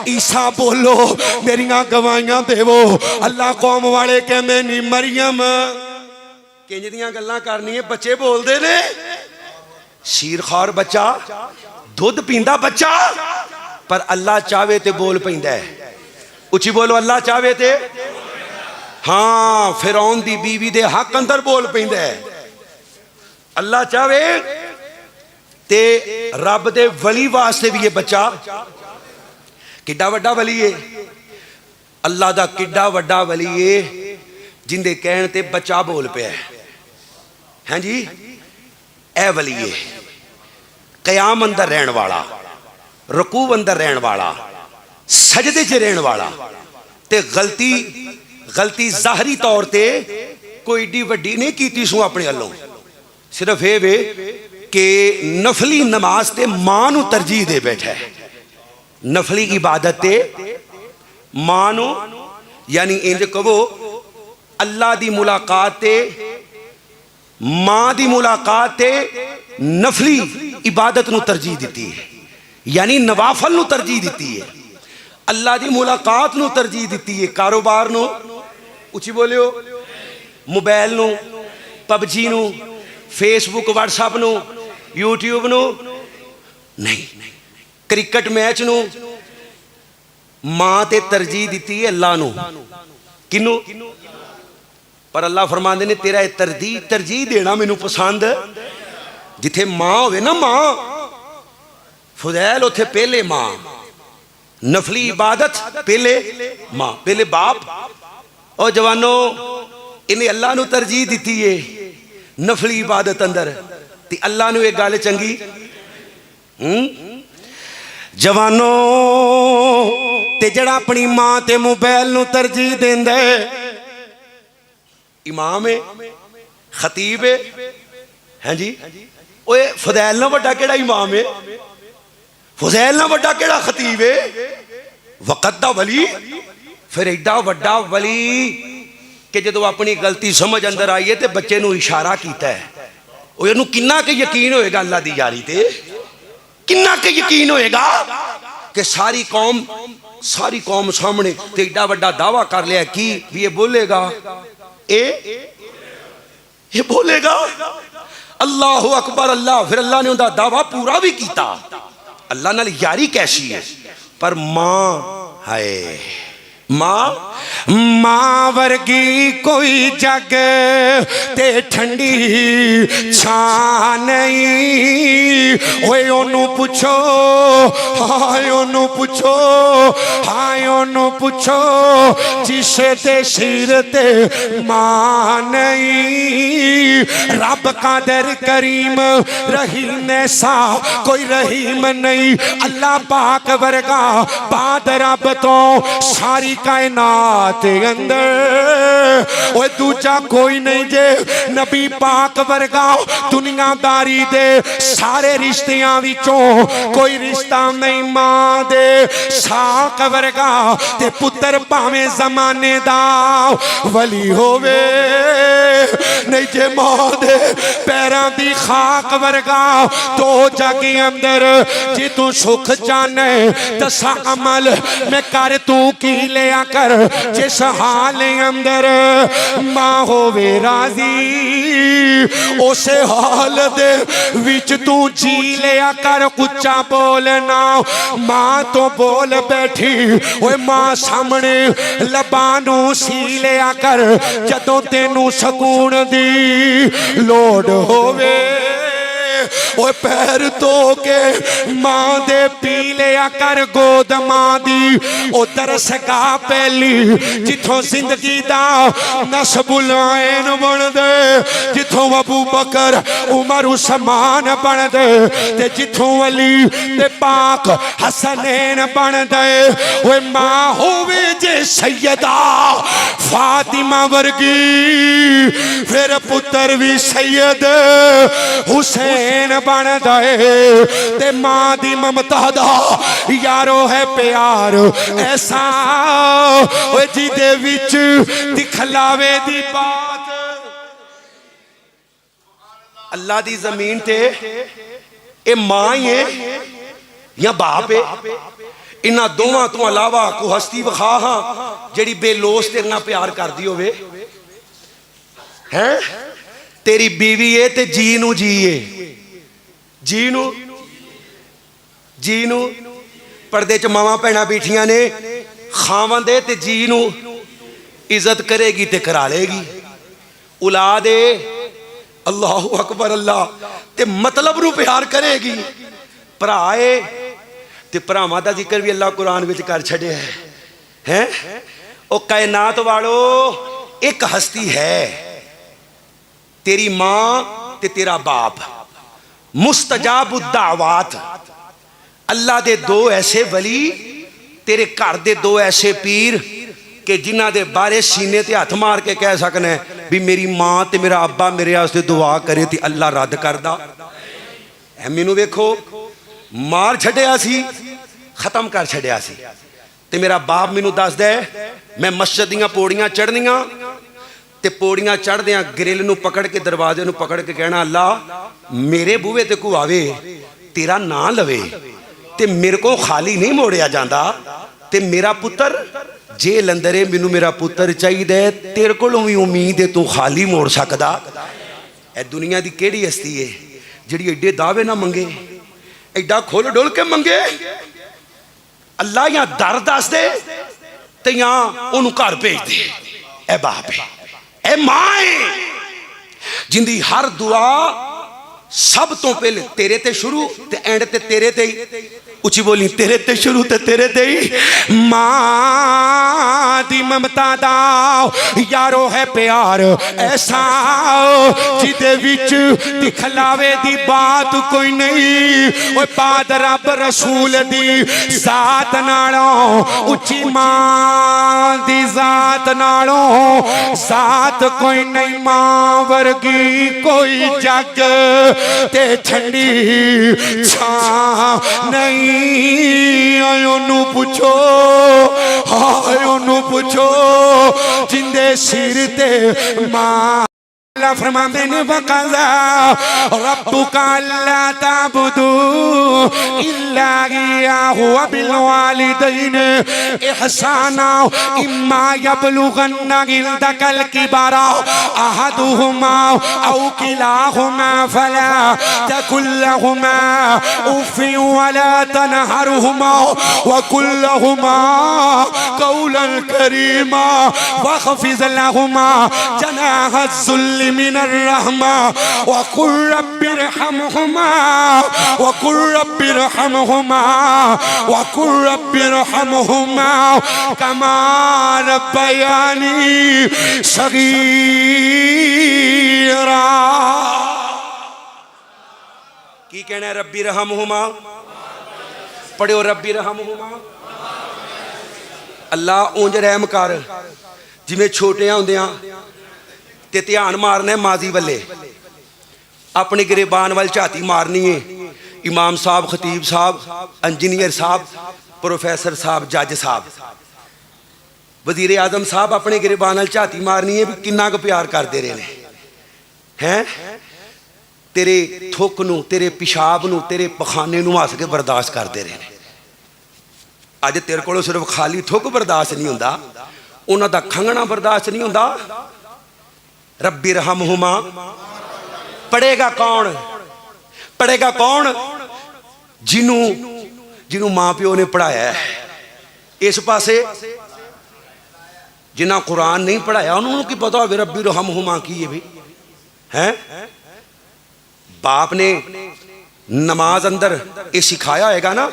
ईसा बोलो मेरियां गवाहियां देवो। अल्लाह कौम वाले कहंदे नी मरियम किंज दियां गल्लां करनी, बच्चे बोलदे ने, शीरखार बच्चा, दुध पींदा बच्चा, पर अल्लाह चाहे तो बोल पैंदा है। उची बोलो अल्लाह चाहे तो, हाँ फिरौन दी बीवी दे हक अंदर बोल पैंदा है। अल्लाह चाहे ते रब दे वली वास्ते भी ये बच्चा किड्डा वड्डा वली है, अल्लाह दा किड्डा वड्डा वली है जिंदे कहण ते बच्चा बोल पिया है। हाँ जी, ए वलीए कयाम अंदर रहन वाला, रकू अंदर रहन वाला, सजदे च रहन वाला, ते गलती गलती ज़ाहरी तौर ते कोई एडी वड्डी नहीं कीती सू अपने वालों, सिर्फ ये वे कि नफली नमाज ते मां नू तरजीह दे बैठा है, नफली इबादत ते मां नू, यानी इंज कहो अल्लाह दी मुलाकात ते मां दी मुलाकात ते नफली इबादत नू तरजीह दी है, यानी नवाफल नू तरजीह दी है, अल्लाह दी मुलाकात नू तरजीह दी है, कारोबार नू उची बोलियो, मोबाइल नू, पबजी नू, फेसबुक व्हाट्सएप नू, यूट्यूब नू नहीं, क्रिकेट मैच नू मां ते तरजीह दी है अल्लाह नू, किनू? पर अल्लाह फरमांदे ने तेरा तरजीह देना मैनू पसंद, जिथे मां होवे ना मां, फुदैल उथे पहले मां, नफली इबादत पहले मां, पहले बाप। और जवानों इन्हें अल्लाह नू तरजीह दी है नफली इबादत अंदर, ते अल्लाह नू एक गल चंगी। जवानों ते जड़ा अपनी मां ते मोबाइल नू तरजीह देंदा है, इमाम है, खतीब है, हैं जी, ओए फदैल ना वड्डा केड़ा इमाम है, फजैल ना वड्डा केड़ा खतीब है, वक़त दा वली, फिर एडा वड्डा वली कि जदों अपनी गलती समझ अंदर आई है तो बच्चे नू इशारा कीता है, ओनू किन्ना के यकीन होएगा अल्लाह दी यारी ते, किन्ना के यकीन होएगा कि सारी कौम सामने ते एडा वड्डा दावा कर लिया कि भी ये बोलेगा, ये बोलेगा अल्लाहु अकबर अल्लाह, फिर अल्लाह ने उनका दावा पूरा भी किया। अल्लाह नाल यारी कैसी है, पर मां है, मां वर्गी कोई जग ते ठंडी छां नहीं, ओए ओनू पुछो, हाय ओनू पुछो, हाय ओनू पुछो, जिसे ते सिर ते मां नहीं। रब कादर करीम रहीम सा कोई रहीम नहीं, अल्लाह पाक वर्गा बाद रब तो सारी कायनात अंदर ओए दूजा कोई नहीं जे, नबी पाक वर्गा दुनियादारी दे सारे रिश्तियां विचों कोई रिश्ता नहीं मां दे साक वर्गा, ते पुत्र भावें जमाने दा वली होवे नहीं जे मां दे पैरां दी खाक वर्गा। तो जगे अंदर जे तू सुख जाने दसा अमल मैं कर तू की लिया कर, जिस हाल अंदर मां होवे राजी उस हाल दे विच तू जी लिया कर। उच्चा बोलना मां तो बोल बैठी, ओए मां सामने लबानू सी लिया कर, जदों तेनू सकून दी लोड़ होवे ओए पैर धो के मां दे पी लिया कर गोद मां दी। ओ तरसगा पहली जिथों जिंदगी दा नस्बुल ऐन बन दे, जिथों अबू बकर उमर उस्मान बन दे, ते जिथों अली ते पाक हसनैन बन दे। ओए मां होवे जे सैयदा फातिमा वर्गी, फिर पुत्र भी सैयद हुसैन बन दे। ते मां दी ममता दा यारो है प्यार ऐसा जिदे विच दिखलावे दी बात। अल्लाह दी जमीन ते ए मां ही है या बाप है, इन्हां दोवां तो अलावा को हस्ती विखा हां जेड़ी बेलोस तेरे नाल प्यार करदी होवे हैं। तेरी बीवी है ते जी नू जी है, जी नू पर्दे च मावां भैणां बैठियां ने, खावन दे ते जी नू इज्जत करेगी ते करा लेगी। औलाद अल्लाहु अकबर अल्लाह ते मतलब नू प्यार करेगी। भरा है ते भरावां दा जिक्र भी अल्लाह कुरान विच कर छड़िया है। ओ कायनात वालो एक हस्ती है, तेरी मां ते तेरा बाप, मुस्तजाबुद्दावात, अल्लाह दे दो ऐसे वली, तेरे घर दे दो ऐसे पीर कि जिन्हां दे बारे सीने ते हथ मार के कह सकने भी मेरी मां ते मेरा अब्बा मेरे वास्ते दुआ करे ते अल्लाह रद्द करदा। मैनू वेखो, मार छड्डिया सी, खत्म कर छड्डिया सी, ते मेरा बाप मैनू दसदा है मैं मस्जिद दीयां पौड़ियां चढ़नियां ते पौड़ियां चढ़दियां ग्रिल नू पकड़ के, दरवाजे नू पकड़ के कहना अल्लाह मेरे बूहे ते को आवे तेरा ना लवे ते मेरे को खाली नहीं मोड़िया जाता, ते मेरा पुत्र जेल अंदर है, मैनू मेरा पुत्र चाहिए, तेरे को भी उम्मीद है तू खाली मोड़ सकदा। ए दुनिया की केड़ी हस्ती है जिहड़ी एडे दावे ना मंगे, एडा खुल डुल के मंगे? अल्लाह या दर दस दे ते या ओनू घर भेज दे। ए बाप है, ए मां है जिंदी हर दुआ सब तो पहले तेरे ते शुरू ते एंड ते तेरे ते ही। उची बोली, तेरे ते शुरू ते तेरे ते ही। मां दी ममता दा यारो है प्यार ऐसा जिदे विच दिखलावे दी बात कोई नहीं। ओए बात रब रसूल दी जात नालों, उची मां दी जात नालों जात कोई नहीं। मां वर्गी कोई जग ते ठंडी छां नहीं। ओनू पुछो, हाय ओनू पुछो जिंदे सिर ते मां। अल्लाह फरमाते ने वक़ज़ा रब्बुका अल्ला ताबुदू इल्ला इय्याहु व बिल वालिदैनि इहसाना इम्मा यबलुगन्ना इंदकल किबरा अहदुहुमा औ किलाहुमा फला तकुल लहुमा उफ़्फ़िन वला तनहरहुमा व कुल लहुमा क़ौलन करीमा वख़फ़िज़ लहुमा जनाह ज़ुल्ल मिन अर्रहमा वक़ुल रब्बिरहमहुमा वक़ुल रब्बिरहमहुमा वक़ुल रब्बिरहमहुमा कमा रब्बयानी सगीरा। की कहना है? रब्बिरहमहुमा पढ़ो, रब्बिरहमहुमा। अल्लाह उंज रहम कर जिवें छोटियां हुंदियां ते ध्यान मारना है माजी वाले, अपने गिरेबान वाल झाती मारनी है। इमाम साहब, खतीब साहब, इंजीनियर साहब, प्रोफैसर साहब, जज साहब, वजीर आजम साहब अपने गिरेबान वाल झाती मारनी है भी किन्ना क प्यार करते रहे हैं। तेरे थुक नू, तेरे पिशाब नू, तेरे पखाने नू हस के बर्दाश्त करते रहे। अज तेरे को सिर्फ खाली थुक बर्दाश्त नहीं होंदा, उन्हां दा खंघना बर्दाश्त नहीं होंदा। रब्बिरहमहुमा पढ़ेगा कौन? पढ़ेगा कौन? जिन्हों मां प्यो ने पढ़ाया है। इस पासे जिन्हें कुरान नहीं पढ़ाया उन्होंने की पता हो रब्बिरहमहुमा की है भी है? बाप ने नमाज अंदर ये सिखाया होगा ना,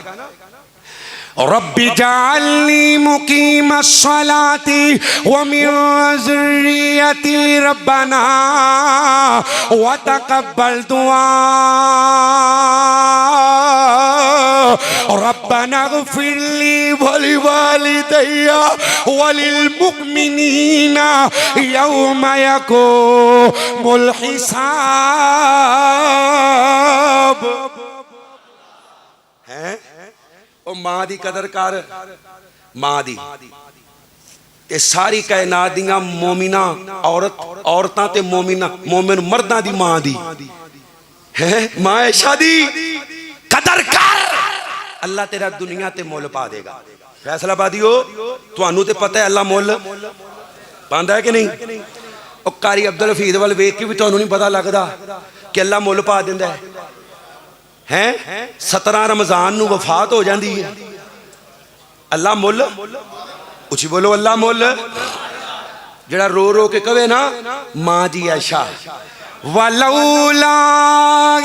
रब्बी जाअलनी मुकीमस्सलाती व मिन ज़ुर्रियती रब्बना व तक़ब्बल दुआ रब्बना इग़फ़िरली व लिवालिदैया व लिलमुमिनीना यौम यक़ूमुल हिसाब। हैं? ओ मां दी कदर कर, मां दी ते सारी कायनात दियां मोमिना औरतां ते मोमिन मर्दां दी मां दी है। मां ऐशा दी कदर कर, अल्लाह तेरा दुनिया ते मुल पा देगा। फैसला बादियो तुहानू ते पता है अल्लाह मुल पांदा है कि नहीं? ओ कारी अब्दुल हफीज वाल वेख के भी तुहानू नहीं पता लगदा कि अल्लाह मुल पा दिंदा है। 17 रमजान नू वफात हो जाती है, अल्लाह मुल, उची बोलो अल्लाह मुल। जड़ा रो रो के कवे ना मां जी ऐशा वलौला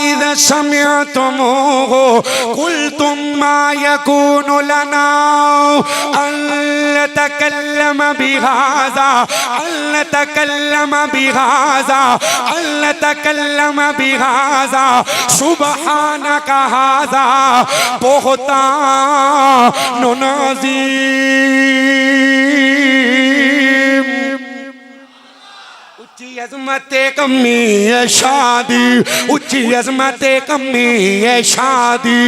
इज़ समिअतमूहु कुल्तुम मा यकूनु लना अन नतकल्लम बिहाज़ा अन नतकल्लम बिहाज़ा अन नतकल्लम बिहाज़ा सुब्हानक हाज़ा बुहतानुन अज़ीम। उच्ची अज़मत कमी है शादी, उच्ची अज़मत कमी है शादी,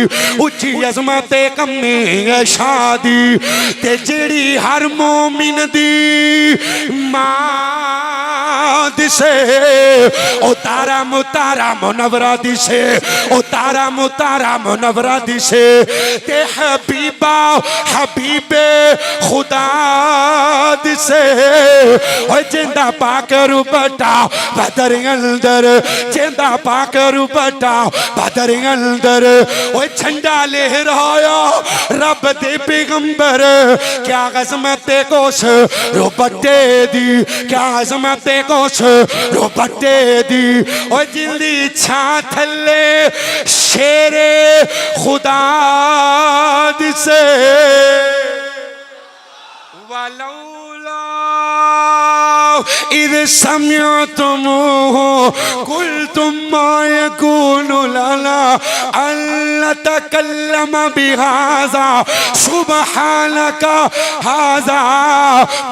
उच्ची अज़मत कमी है शादी ते जेड़ी हर मोमिन दी मां दिसे ओ तारा मुतारा मुनव्वरा दिसे, ओ तारा मुतारा मुनव्वरा दिसे ते हबीबा हबीबे खुदा दिसे ओ जिंदा पाकर बटा बदर अंदर, जिंदा पाकर बटा बदर अंदर ओ झंडा लहराया रब दे पैगंबर। क्या अज़मत कोस रोबटे दी, क्या अज़मत कोस रोबटे दी ओ जिंदी छा थले शेरे खुदा दिसे। वलौला इज़ समिअतमूहु कुल्तुम मा यकूनु लना अन नतकल्लम बिहाज़ा सुब्हानक हाज़ा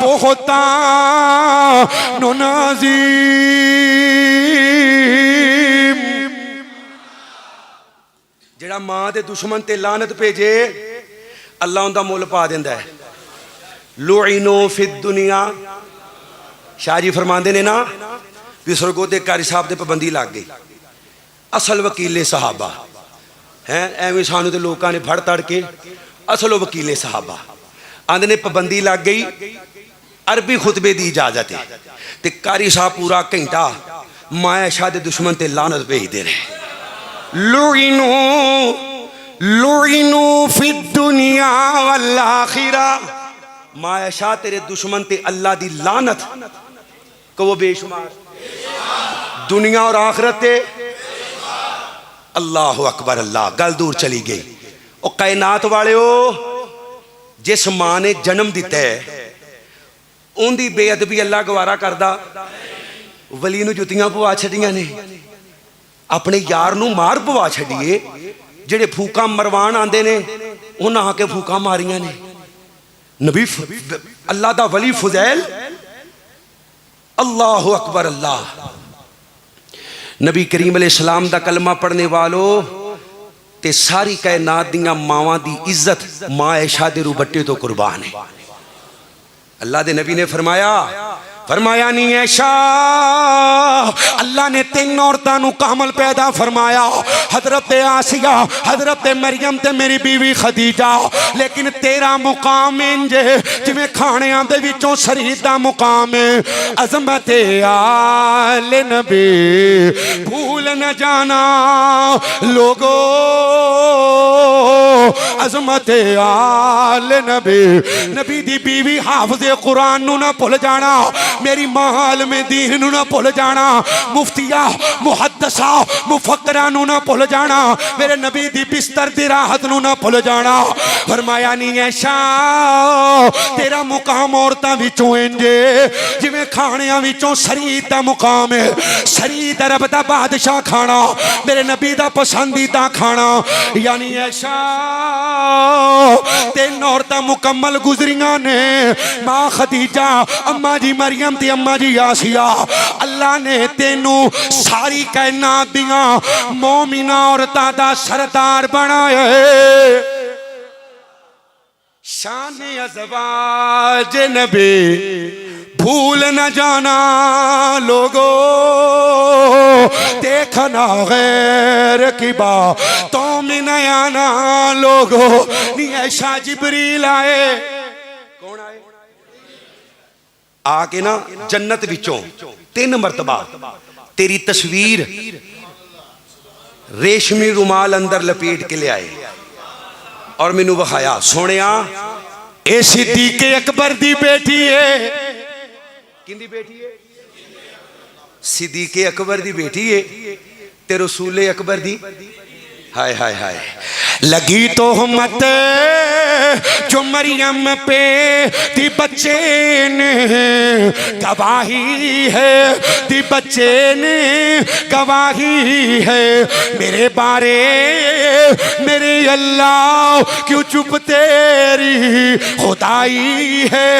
बुहतानुन अज़ीम। जेड़ा मां दे दुश्मन ते लानत भेजे अल्लाह उनदा मुल पा दिंदा है। लुइनो फिद दुनिया, शाह जी फरमाते ने ना भी सरगो दे कारी साहब दे पाबंदी लग गई। असल वकीले सहाबा हैं, एवं सानू तो लोगों ने फड़ तड़ के असल वकीले सहाबा आंदे ने पाबंदी लग गई। अरबी खुतबे की इजाजत है ते कारी साहब पूरा घंटा माया शाह दे दुश्मन ते लानत भेजते रहे। लुइनो लुइनो फिद दुनिया वल आखिरा, माया शाह तेरे दुश्मन ते अल्लाह दी लानत को वो बेशुमार, दुनिया और आखिरत ते अल्लाह अकबर। अल्लाह गल दूर चली गई। ओ कायनात वाले हो, जिस मां ने जन्म दिता है उनकी बेअदबी अल्लाह गवारा करदा। वली नूं जुत्तियां पवा छड़ियां ने, अपने यार नूं मार पवा छड़िए। जेड़े फूका मरवान आंदे ने उन्हां आके फूका मारियां ने। नबी अल्लाह दा वली फुजैल, अल्लाह अकबर अल्लाह। नबी करीम अलैहिस्सलाम दा कलमा पढ़ने वालों ते सारी कायनात दियां मावां दी इज्जत मां ऐशा दे रुबट्टे तो कुर्बान है। अल्लाह दे नबी ने फरमाया फरमाया नहीं ऐशा, अल्लाह ने तीन औरतां नूं कामल पैदा फरमाया, हजरत आसिया, हजरत मरियम ते मेरी बीवी खदीजा। लेकिन तेरा मुकाम इंज जिवें खाणियां दे विचों शरीर दा मुकाम है। अज़मत आले नबी भूल न जाना लोगो, अज़मत आले नबी, नबी दी बीवी हाफिज़ कुरान नूं ना भुल जाना, मेरी माल में दीन नूं ना भुल जाना, मुफ्तिया मुहद्दसा मुफक्करा नूं ना भुल जाना, मेरे नबी दी बिस्तर दी राहत नूं ना भुल जाना। फरमाया नहीं ऐशा तेरा मुकाम औरतां विचों इंजे जिवें खाणियां विचों शरीर दा मुकाम है। शरीर अरब दा बादशाह खाना, मेरे नबी दा पसंदीदा खाना। यानी ऐशा तीन औरतां मुकम्मल गुजरियां ने, मां खदीजा, अम्मा जी मरियम ते अम्मा जी आसिया। अल्लाह ने तेनू सारी कायनात दियां मोमिना औरतां दा सरदार बनाया है। शान अज़वाज नबी भूल न जाना लोगो, देखना गैर की बातों में नया ना लोगो। नी ऐशा जिब्रील आए, कौन आए? आके ना जन्नत विचों 3 मरतबा तेरी तस्वीर रेशमी रुमाल अंदर लपेट के ले आए और मैनू वखाया, सोनिया ए सिद्दीक़ अकबर दी बेटी है। किंदी बेटी है? सिद्दीक़ अकबर दी बेटी है। ते रसूले अकबर दी हाय हाय हाय लगी तोहमत जो मरियम पे दी बच्चे ने गवाही है, दी बच्चे ने गवाही है। मेरे बारे मेरे अल्लाह क्यों चुप तेरी खुदाई है,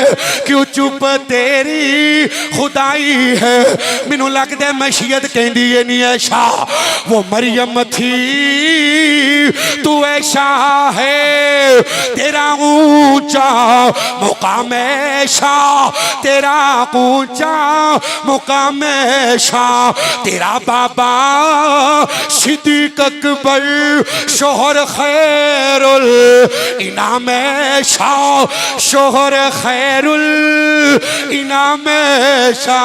क्यों चुप तेरी खुदाई है। मैनू लगदा मशीयत कहंदी है नहीं ऐशा वो मरियम थी, तू ऐशा है, तेरा ऊंचा मुकाम ऐशा, तेरा ऊंचा मुकाम ऐशा। तेरा बाबा सिद्दीक अकबर शोहर खैरुल इनाम ऐशा, शोहर खैरुल इनाम ऐशा।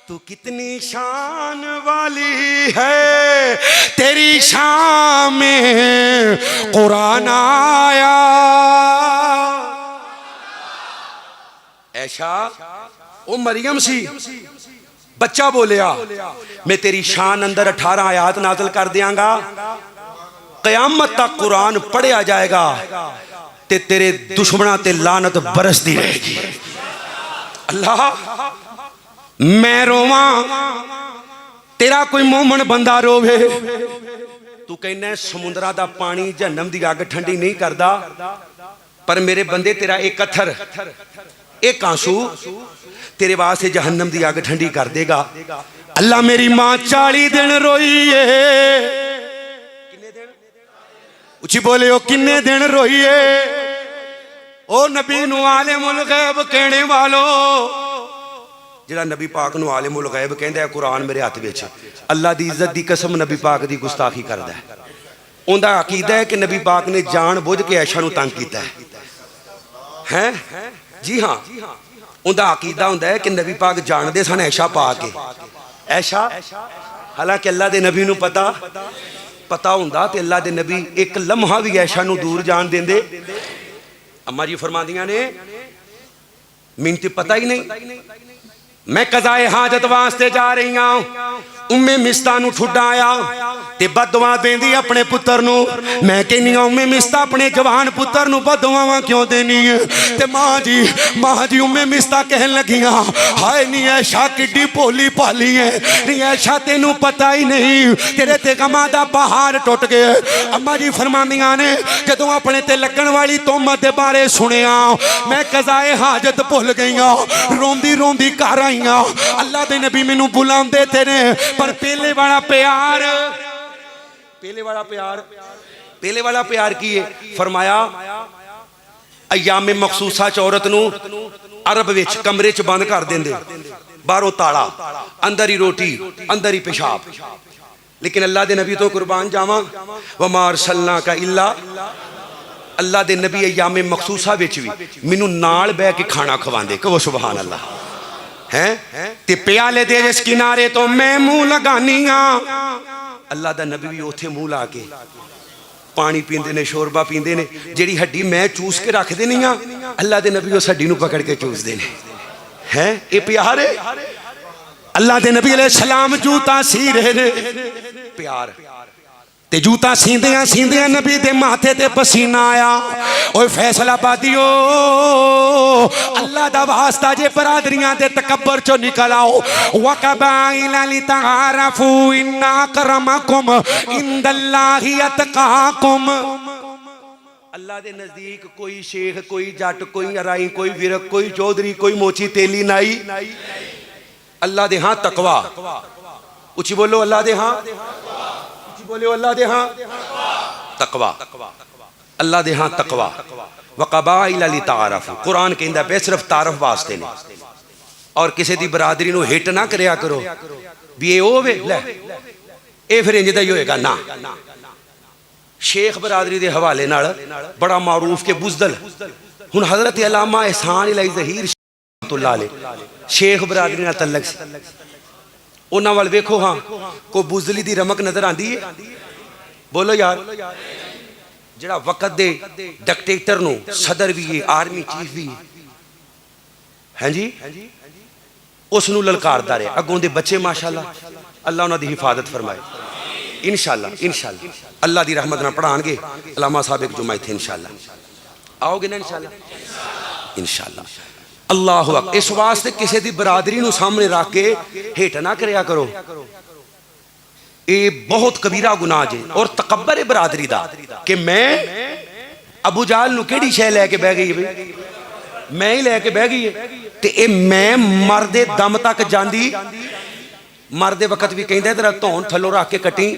तू कितनी शान वाली है, तेरी शान में कुरान आया। ऐशा ओ मरियम सी, बच्चा बोलिया मैं तेरी शान अंदर 18 आयात नाज़िल कर दियांगा, क़यामत तक कुरान पढ़िया जाएगा ते तेरे दुश्मनां ते लानत बरसदी रहेगी। अल्लाह मैं रोवा, तेरा कोई मोमन बंदा रोवे। तू कहना समुद्रा दा पानी जहन्नम दी अग ठंडी नहीं करदा, पर मेरे बंदे तेरा एक अथर एक आंसू तेरे वास्ते जहन्नम दी अग ठंडी कर देगा। अल्लाह मेरी मां 40 दिन रोई है, उची बोले ओ किन्ने दिन रोई है। ओ नबी नू आलिमुल गैब कहने वालो, जिहड़ा नबी पाक नू आलिमुल गैब कहंदा है, कुरान मेरे हथ विच अल्लाह दी इज्जत दी कसम नबी पाक दी गुस्ताखी करदा है। उनदा अकीदा है कि नबी पाक ने जान बुझ के ऐशा नू तंग कीता है। जी हाँ, उनदा अकीदा हुंदा है कि नबी पाक जानदे सन ऐशा पा के ऐशा, हालांकि अल्लाह दे नबी नू पता हुंदा ते अल्लाह दे नबी एक लम्हा भी ऐशा नू दूर जान देंदे। अम्मा जी फरमांदियां ने मैनूं ते पता ही नहीं, मैं कज़ाए हाजत वास्ते जा रही हूं, उम्मे मिस्ता नू ठुड्डाया ते बददुआ देंदी अपने पुत्र नू। मैं कहनी उम्मे मिस्ता अपने जवान पुत्र नू बददुआवां क्यों देनी है? ते मां जी उम्मे मिस्ता कहन लगियां हाय नी ऐशा किड्डी भोली भाली है, नी ऐशा तेनू पता ही नहीं तेरे ते गमां दा बहार टुट गया। अम्मा जी फरमांदियां ने जदों अपने ते लगन वाली तोहमत दे बारे सुनिया मैं कज़ाए हाजत भुल गईयां, रोंदी रोंदी घर आई। अल्लाह दे नबी मैनू बुलांदे थे ने, पर पहले वाला प्यार की है? फरमाया अयामे मखसूसा च औरत नू अरब विच कमरे च बंद कर देंदे, बाहरों ताला, अंदर ही रोटी, अंदर ही पेशाब। लेकिन अल्लाह दे नबी तो कुर्बान जावां, वमा अरसलना का इल्ला, अल्लाह दे नबी अयामे मखसूसा विच भी मैनू नाल बैठ के खाना खवांदे। कहो सुभान अल्लाह। हैं ते प्याले दे जिस किनारे तो मैं मुंह लगानी हाँ, अल्लाह दा नबी भी उथे मुंह ला के पानी पींदे ने, शोरबा पींदे ने। जेड़ी हड्डी मैं चूस के रख देनी हाँ, अल्लाह दे नबी उस हड्डी नू पकड़ के चूसदे ने। हैं ये प्यार है। अल्लाह दे नबी अलैहि सलाम जूता सी रहे ने, प्यार ते जूता सींदियां सींदियां नबी दे माथे ते पसीना आया। ओए फैसलाबादियो अल्लाह दा वास्ता जे बरादरियां दे तकब्बर चो निकल आओ। वकबाइला लितारफू इन्ना करमकुम इंदल्लाहि अतकाकुम। अल्लाह दे नजदीक कोई शेख, कोई जट, कोई अराई, कोई विरक, कोई चौधरी, कोई मोची तेली नाई। अल्लाह दे हां तकवा। उची बोलो अल्लाह दे हां, बोले अल्लाह दे हां तकवा, अल्लाह दे हां तकवा। वक़बाइला लितारफू, कुरान कहंदा पे सिर्फ तारफ वास्ते ने, और किसी दी बरादरी नू हिट ना करया करो भी ये ओ वे ले ए फिर इंज दा ही होएगा ना। शेख बरादरी दे हवाले नाल बड़ा मारूफ के बुज़दल, हुण हज़रत अल्लामा एहसान इलाही ज़हीर रहमतुल्लाह अलैह शेख बरादरी नाल तल्लक सी। उन्हां वाल वेखो हाँ, कोई बुज़दली दी रमक नजर आंदी है? बोलो यार। जिहड़ा वक़्त दे डिक्टेटर नू सदर भी है, आर्मी चीफ भी है जी, उसनू ललकारदा रहा। अगों दे बच्चे माशाअल्लाह अल्लाह उन्हां दी हिफाजत फरमाए। इंशाअल्लाह इंशाअल्लाह अल्लाह दी रहमत नाल पढ़ाणगे। अलामा साहब एक जुमा इत्थे इंशाअल्लाह आओगे ना इंशाअल्लाह इंशाअल्लाह। अल्लाह अकबर। इस वास्ते किसी दी बरादरी नू सामने रख के हेठ ना करया करो, ये बहुत कबीरा गुनाह जे। और तकब्बर है बरादरी दा कि मैं अबू जाल नू केड़ी शै लैके बह गई है, मैं ही लैके बह गई है। ते ए मैं मरदे दम तक जांदी, मरदे वक्त भी कहंदे तेरा धौन थल्लों रख के कटी,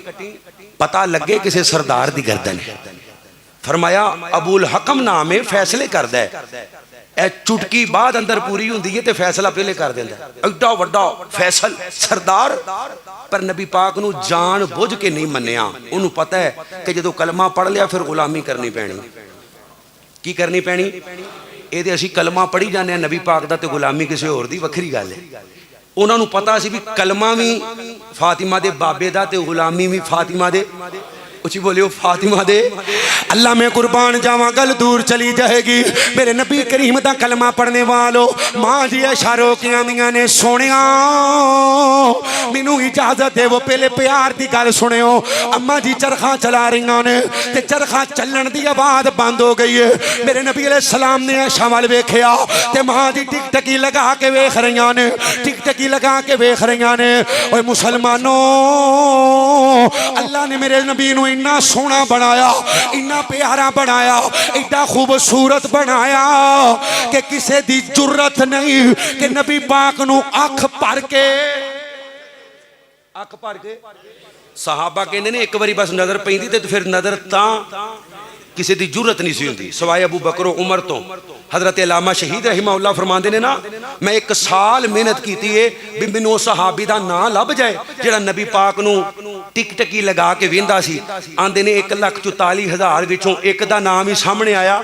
पता लगे किसी सरदार दी गर्दन है। फरमाया अबूल हकम नाम है, फैसले करदा है। ए चुटकी बाद अंदर पूरी हुंदी है ते फैसला पहले कर देंदा है। एडा वड्डा फैसल सरदार। पर नबी पाक नू जान बुझ के नहीं मन्निया। उन्होंने पता है कि जो कलमा पढ़ लिया फिर गुलामी करनी पैनी। की करनी पैनी? ये असी कलमा पढ़ी जाने नबी पाक दा ते गुलामी किसी होर दी वखरी गल है। उन्होंने पता सी भी कलमा भी फातिमा दे बाबे दा ते गुलामी भी फातिमा दे, उची बोलियो फातिमा दे। अल्लाह मैं कुर्बान जावा, गल दूर चली जाएगी। मेरे नबी करीम दा कलमा पढ़ने वालों, मां जी इशारों की आंदियां ने सोनिया मैनू इजाजत दे वो पहले प्यार की गल सुनियो। अम्मा जी चरखा चला रही ने ते चरखा चलण की आवाज बंद हो गई है। मेरे नबी अलैहि सलाम ने ऐशा वाल वेखिया ते मां जी टिक टकी लगा के वेख रही ने, टिक टकी लगा के वेख रही ने। ओए मुसलमानों, अल्लाह ने मेरे नबी नू इन्ना सोहना बनाया, इन्ना प्यारा बनाया, इतना खूबसूरत बनाया कि किसी की जुर्रत नहीं कि नबी पाक नू अख भर के सहाबा कहते ने एक बारी बस नजर पैंदी ते फिर नजर तां किसी की जुर्रत नहीं सी हुंदी सवाए अबू बकर उमर तो। हजरत अल्लामा शहीद रहमहुल्लाह फरमाते ने ना, मैं एक साल मेहनत की है भी मैनू सहाबी का नाम लभ जाए जिहड़ा नबी पाक नू टिक टकी लगा के वेंदा सी। आंदे ने 1,44,000 विचों एक दा नाम ही सामने आया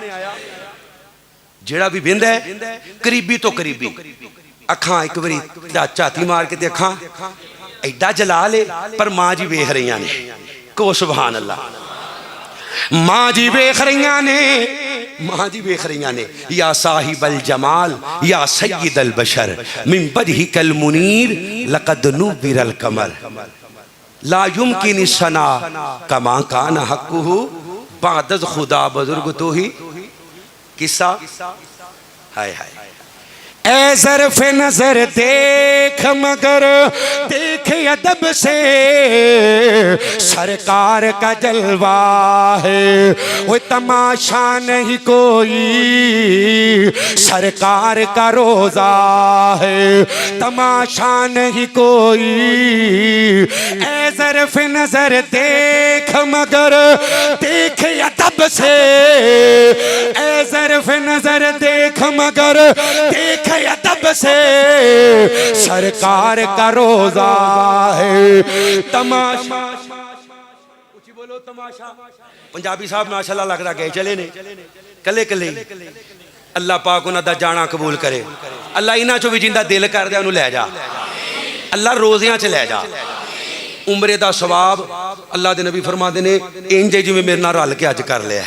जिहड़ा भी वेंदा है करीबी तो करीबी। अखां एक बारी झाती मार के ते अखां एडा जलाल है, पर मां जी वेख रही ने को सुभान अल्लाह। मां जी वेख रही ने, मां जी वेख रही ने। या साहिबल जमाल या सय्यिदल बशर मिन वजहिकल मुनीर लक़द नुव्विरल कमर ला युमकिन सना कमा कान हक़्क़ुहु बादज़ खुदा बुजुर्ग तो ही। किस्सा हाय हाय। ऐ ज़र्फ़े नजर देख मगर देख अदब से सरकार का जलवा है। वो तमाशा नहीं कोई सरकार का रोजा है, तमाशा नहीं कोई। ऐ ज़र्फ़े नजर देख मगर देख अदब से, ऐ ज़र्फ़े नजर देख मगर देख अदब से सरकार का रोजा है। तमाशा बोलो तमाशा। पंजाबी साहब माशाअल्लाह लगदा गए चले ने कले कले। अल्लाह पाक उन्हां दा जाना कबूल करे। अल्लाह इन्हां चों भी जिंदा दिल करदा उन्हूं लै जा। अल्लाह रोज़ियां च लै जा। उमरे दा सवाब अल्लाह दे नबी फरमाते ने इंज जिवें मेरे नाल रल के अज कर लिया।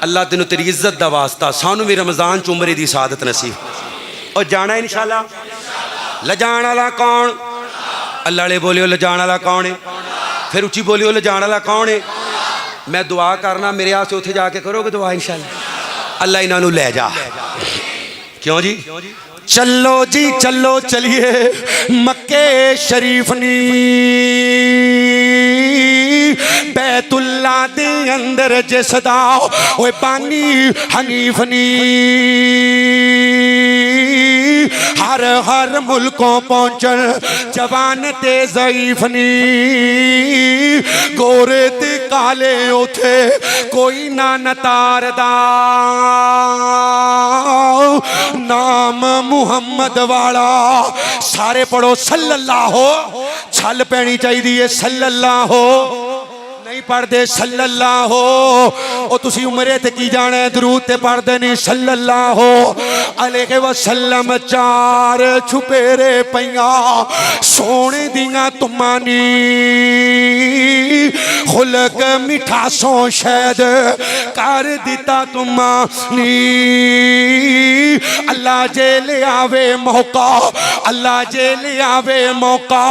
अल्लाह तेनू तेरी इज्जत दा वास्ता सानू भी रमज़ान च उमरे दी सादत नसीब और जाना इंशाअल्लाह। लजाण वाला कौन? अल्लाह वाले बोलियो लजाण वाला कौन है? फिर उच्ची बोलियो लजाण वाला कौन है? मैं दुआ करना मेरे आस्ते उत्थे जाके करोगे दुआ इंशाअल्लाह। अल्लाह इन्हां नू लै जा। क्यों जी? चलो जी चलो चलिए मक्के शरीफ नी बैतुल्ला दे अंदर जिसदा ओए बानी हनीफ नी हर हर मुल्कों पहुंचन जवान ते ज़ईफ नी गोरे ते काले उथे कोई ना नतारदा नाम मुहम्मद वाला सारे पढ़ो सल्लल्लाहु छल पैनी चाहिए सल्लल्लाहु नहीं पढ़दे सल्लल्लाहु ओ तुसी उमरे ते की जाने दरूद ते पढ़दे नहीं सल्लल्लाहु अलैहि वसल्लम चार छुपेरे पैया सोने दियां तुमानी खुलक मिठासों शैद कर दिता तुमानी अल्लाह जे ले आवे मौका अल्लाह जे ले आवे मौका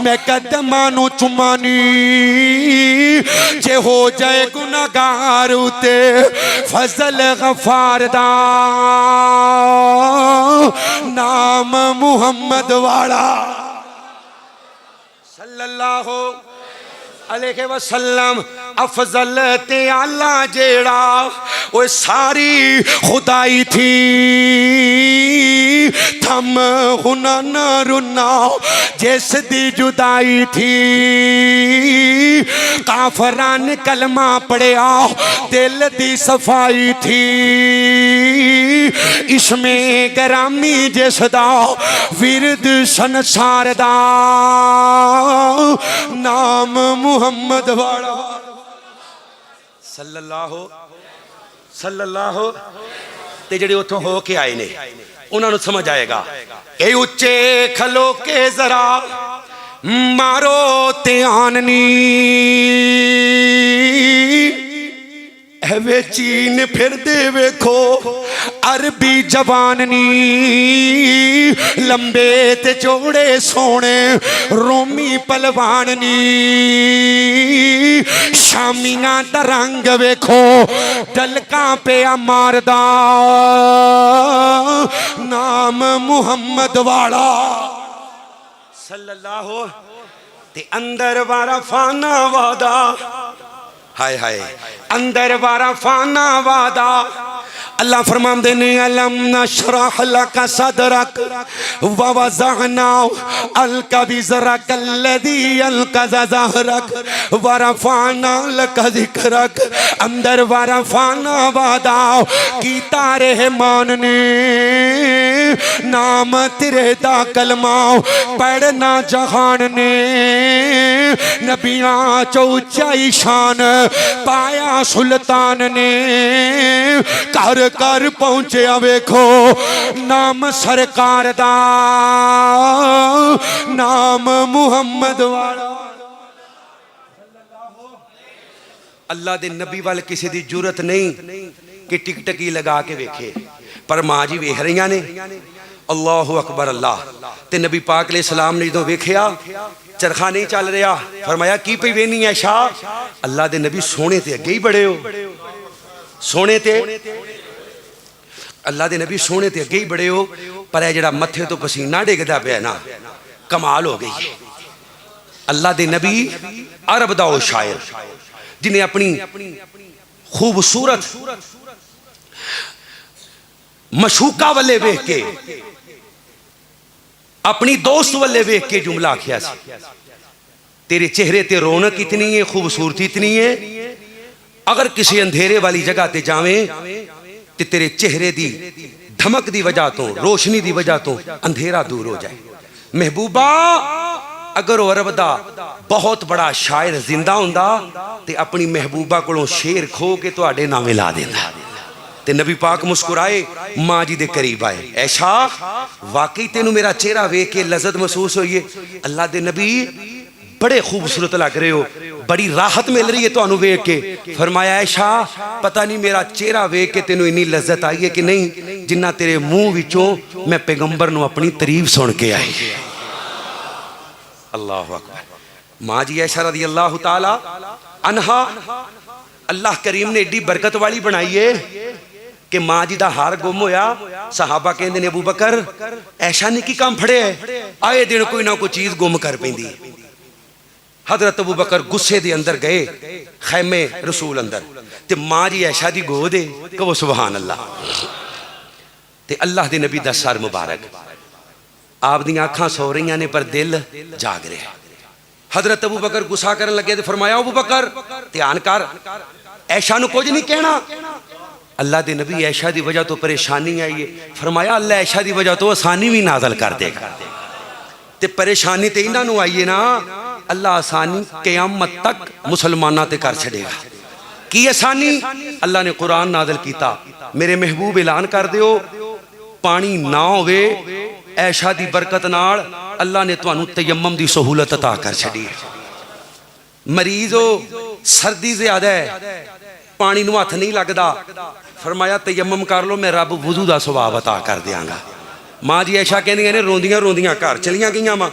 मैं कदमां नू चुमानी जे हो जाए गुनाहगार उते फजल गफार दा नाम मुहम्मद वाला सल्लल्लाहु अलैहि वसल्लम अफजल ते आला जेड़ा वो सारी खुदाई थी थम हुना न रुना जिस दी जुदाई थी काफरान कलमा पढ़िया दिल दी सफाई थी इसमें गरामी जिसदा विरद संसार दा नाम मुहम्मद वाला सल्लल्लाहु सल्लल्लाहु ते जेडे उथों हो के आए ने उन्होंने समझ आएगा ए उच्चे खलो के जरा मारो त्याननी वे चीन फिर दे वेखो अरबी जबाननी लंबे ते चौड़े सोने रोमी पलवाननी शामियां दा रंग वेखो डलका पे मारदा नाम मुहम्मद वाला सल्लल्लाहु ते अंदर वारा फाना वादा हाय हाय अंदर वारा फाना वादा अल्लाह फरमाते ने अलम नशरह लका सदरक व वज़अना अलका बिज़रक अल्लज़ी अलका ज़हरक व रफ़अना लका ज़िक्रक अंदर व रफ़अना वादा कीता रहमान ने नाम तेरे दा कलमा पढ़ना जहान ने नबियां चो ऊंचाई शान पाया सुल्तान ने कर कर पहुंचे वेखो नाम सरकार दा नाम मुहम्मद वाला अल्लाह दे नबी वाल किसी दी जरूरत नहीं कि टिकटकी लगा के वेखे पर मां जी वेख रही ने अल्लाहु अकबर अल्लाह ते नबी पाक अलैहि सलाम ने जो वेखिया चरखा नहीं चल रहा फरमाया की पई वेनी है शाह अल्लाह दे नबी सोने ते अगे ही बड़े हो सोने ते अल्लाह दे नबी सोने ते अगे ही बड़े हो पर है जड़ा मथे तो पसीना डिगदा पिया ना कमाल हो गई है अल्लाह दे नबी अरब दा ओ शायर जिन्हें अपनी खूबसूरत मशूका वाले वेख के अपनी दोस्त वाले वेख के जुमला आखिया तेरे चेहरे ते रौनक इतनी है खूबसूरती इतनी है अगर किसी अंधेरे वाली जगह ते जावे ते तेरे चेहरे दी धमक दी वजह तो रोशनी दी वजह तो अंधेरा दूर हो जाए महबूबा अगर वो अरब दा बहुत बड़ा शायर जिंदा हुंदा ते अपनी महबूबा कोलों शेर खो के तुहाडे नामे ला देंदा ते नबी पाक मुस्कुराए मां जी दे करीब आए ऐशा वाकई तेनू मेरा चेहरा वेख के लज्जत महसूस हुई है अल्लाह दे नबी बड़े खूबसूरत लग रहे हो बड़ी राहत मिल रही है तुहानू वेख के फरमाया ऐशा पता नहीं मेरा चेहरा वेख के तेनू इन्नी लज्जत आई है कि नहीं जिन्ना तेरे मुंह विचों मैं पैगंबर नू अपनी तारीफ सुन के आई अल्लाह अकबर मां जी ऐशा रज़ी अल्लाह ताला अन्हा अल्लाह करीम ने एडी बरकत वाली बनाई है कि मां जी दा हार गुम होया सहाबा कहंदे ने अबू बकर ऐशा ने की काम फड़े आए दिन कोई ना कोई चीज गुम कर पैंदी है हजरत अबू बकर गुस्से दे अंदर गए खैमे रसूल अंदर ते मां जी ऐशा दी गोद है कहो सुभान अल्लाह ते अल्लाह दे नबी दा सर मुबारक आप दी आंखां सो रही ने पर दिल जाग रहा हजरत अबू बकर गुस्सा करन लगे ते फरमाया अबू बकर ध्यान कर ऐशा नु कुछ नहीं कहना अल्लाह दे नबी ऐशा दी वजह तो परेशानी आई है फरमाया अल्लाह ऐशा दी वजह तो आसानी भी नाज़िल कर देगा ते परेशानी ते इन्हां नु आई है ना अल्लाह आसानी क़यामत तक मुसलमाना ते कर छड़ेगा। की आसानी? अल्लाह ने कुरान नाज़िल कीता, मेरे महबूब ऐलान कर दिओ पानी ना होवे, ऐशा दी बरकत नाल अल्लाह ने तुहानू तयम्मम दी सहूलत अता कर छड़ी है। मरीज हो, सर्दी ज्यादा है, पानी नू हथ नहीं लगता, फरमाया तयम्मम कर लो, मैं रब वुजू दा सवाब अता कर दियांगा। माँ जी ऐशा कहंदियां ने रोंदियां रोंदियां घर चलियां गईयां मां।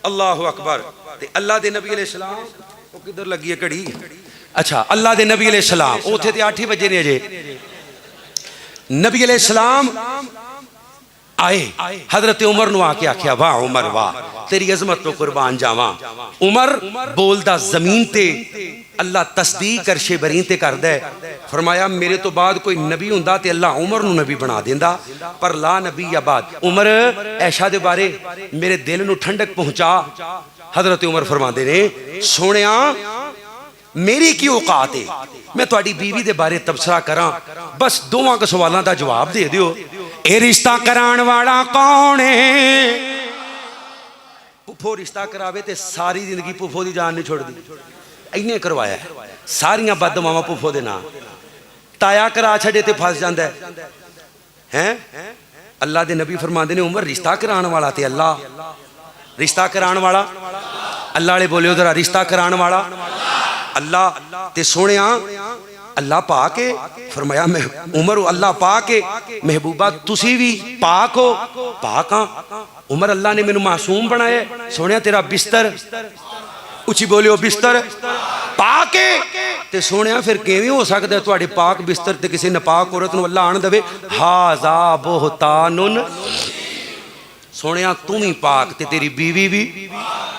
अल्लाह अकबर। ते अल्लाह दे नबी अलैहिस्सलाम वो किधर लगी है घड़ी? अच्छा, अल्लाह दे नबी अलैहिस्सलाम उथे ते 8 ही बजे ने अजे। नबी अलैहिस्सलाम आए, हजरत उमर नू आके आख्या, वाह उमर वाह, तेरी अजमत तो कुर्बान जावा। उमर बोलदा जमीन ते, अल्लाह तस्दीक अरशे बरी ते करदा है। फरमाया मेरे तो बाद कोई नबी हुंदा ते अल्लाह उमर नू नबी बना देंदा, पर ला नबी या बाद। उमर ऐशा दे बारे मेरे दिल नू ठंडक पहुंचा। हजरत उमर फरमाते ने, सोनिया मेरी की औकात है मैं तुहाडी बीवी दे बारे तबसरा करा, बस दोवां क सवालों का जवाब दे दिओ। ए रिश्ता कराण वाला कौन है? पुफो रिश्ता करावे ते सारी जिंदगी पुफो दी जान नहीं छोड़दी, इन्हें करवाया है। सारियां बददुआवां पुफो दे नाम। ताया करा छड़े ते फस जांदा है। अल्लाह दे नबी फरमांदे ने, उमर रिश्ता कराण वाला ते अल्लाह, रिश्ता कराण वाला अल्लाह वाले बोले उधर, रिश्ता कराण वाला अल्लाह। ते सोनिया अल्लाह पाक है। फरमाया मैं उमर अल्लाह पाक है, महबूबा तुसी भी पाक हो? पाक हाँ। उमर अल्लाह ने मैनू मासूम बनाया। सोनिया तेरा बिस्तर, उची बोलियो बिस्तर पाक है। ते सोनिया फिर किवें हो सकदा तुहाडे पाक बिस्तर ते किसी नापाक औरत नू अल्लाह आण देवे? हाज़ा बुहतानुन। सोनिया तू भी पाक ते तेरी बीवी भी,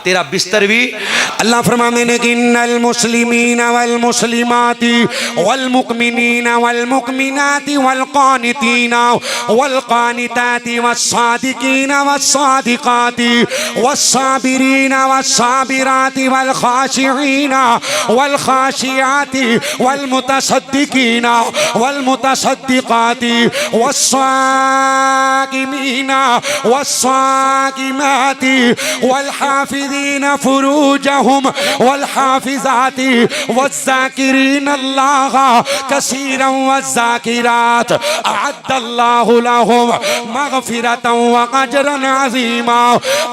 तेरा बिस्तर भी। अल्लाह फरमाते हैं कि इन्नल मुस्लिमीना वल मुस्लिमाती वल मुमिनीना वल मुमिनाती वल कानितीना वल कानिताती वस सादिकीना वस सादिकाती वस साबिरीना वस साबिराती वल खाशिईना वल खाशियाती वल मुतसद्दिकीना वल मुतसद्दिकाती वस साकिमीना वस साकिमाती वल हाफिज़ीना फुरूजहुम वल हाफिज़ाती वज़्ज़ाकिरीन अल्लाह कसीरन वज़्ज़ाकिरात अअद्दल्लाहु लहुम मग़फ़िरतन व अजरन अज़ीमा।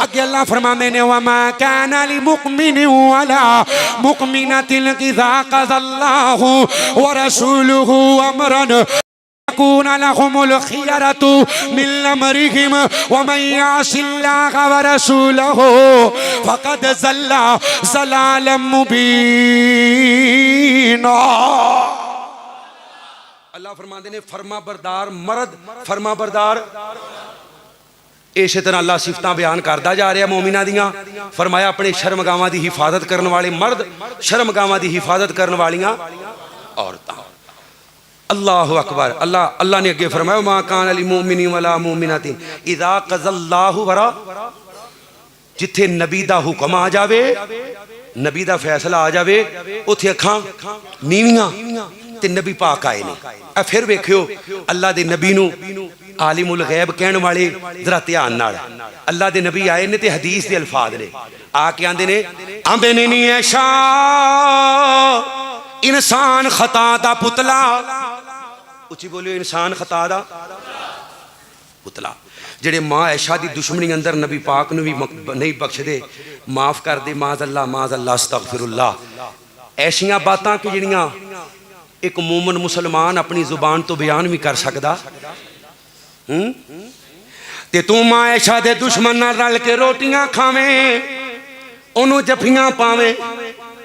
आगे अल्लाह फरमाते हैं, वमा काना लिमुमिनिन वला मुमिनतिन इज़ा क़ज़ल्लाहु व रसूलुहु अमरन यकून लहुमुल खियरतु मिन अमरिहिम वमन यासिल्लाह व रसूलहु फक़द ज़ल्ला ज़लालन मुबीना। अल्लाह फरमाते ने फरमा बरदार मर्द, फरमा बरदार। इस तरह अल्लाह सिफतां बयान करता जा रहा मोमिना दियां। फरमाया अपने शर्मगावां की हिफाजत करने वाले मर्द, शर्मगावां की हिफाजत करने वालियां औरतां। अल्लाह अकबर। अल्लाह ने अगे फरमाया, मा कान अली मोमिनी वला मोमिनातिन इज़ा क़ज़ल्लाहु वरा। जिथे नबी दा हुक्म आ जावे, नबी दा फैसला आ जावे, उथे अखां नीवियां ते नबी पाक आए ने। फिर वेखियो अल्लाह दे नबी नू आलिमुल गैब कहने वाले जरा ध्यान नाल। अल्लाह दे नबी आए ने ते हदीस दे अल्फाज ने आके आंदे ने नी ऐशा इंसान खता दा पुतला। उची बोलियो, इंसान खता दा पुतला। जेड़े माँ ऐशा दी दुश्मनी अंदर नबी पाक नू भी नहीं बख्शदे, माफ कर दे, माज़अल्लाह माज़अल्लाह अस्तगफिरुल्लाह। ऐसियां बातां कि जिहड़ियां एक मोमन मुसलमान अपनी जुबान तो बयान भी कर सकदा। ते तू माँ ऐशा दे दुश्मन नाल रल के रोटियां खावें, ओनू जफियां पावें,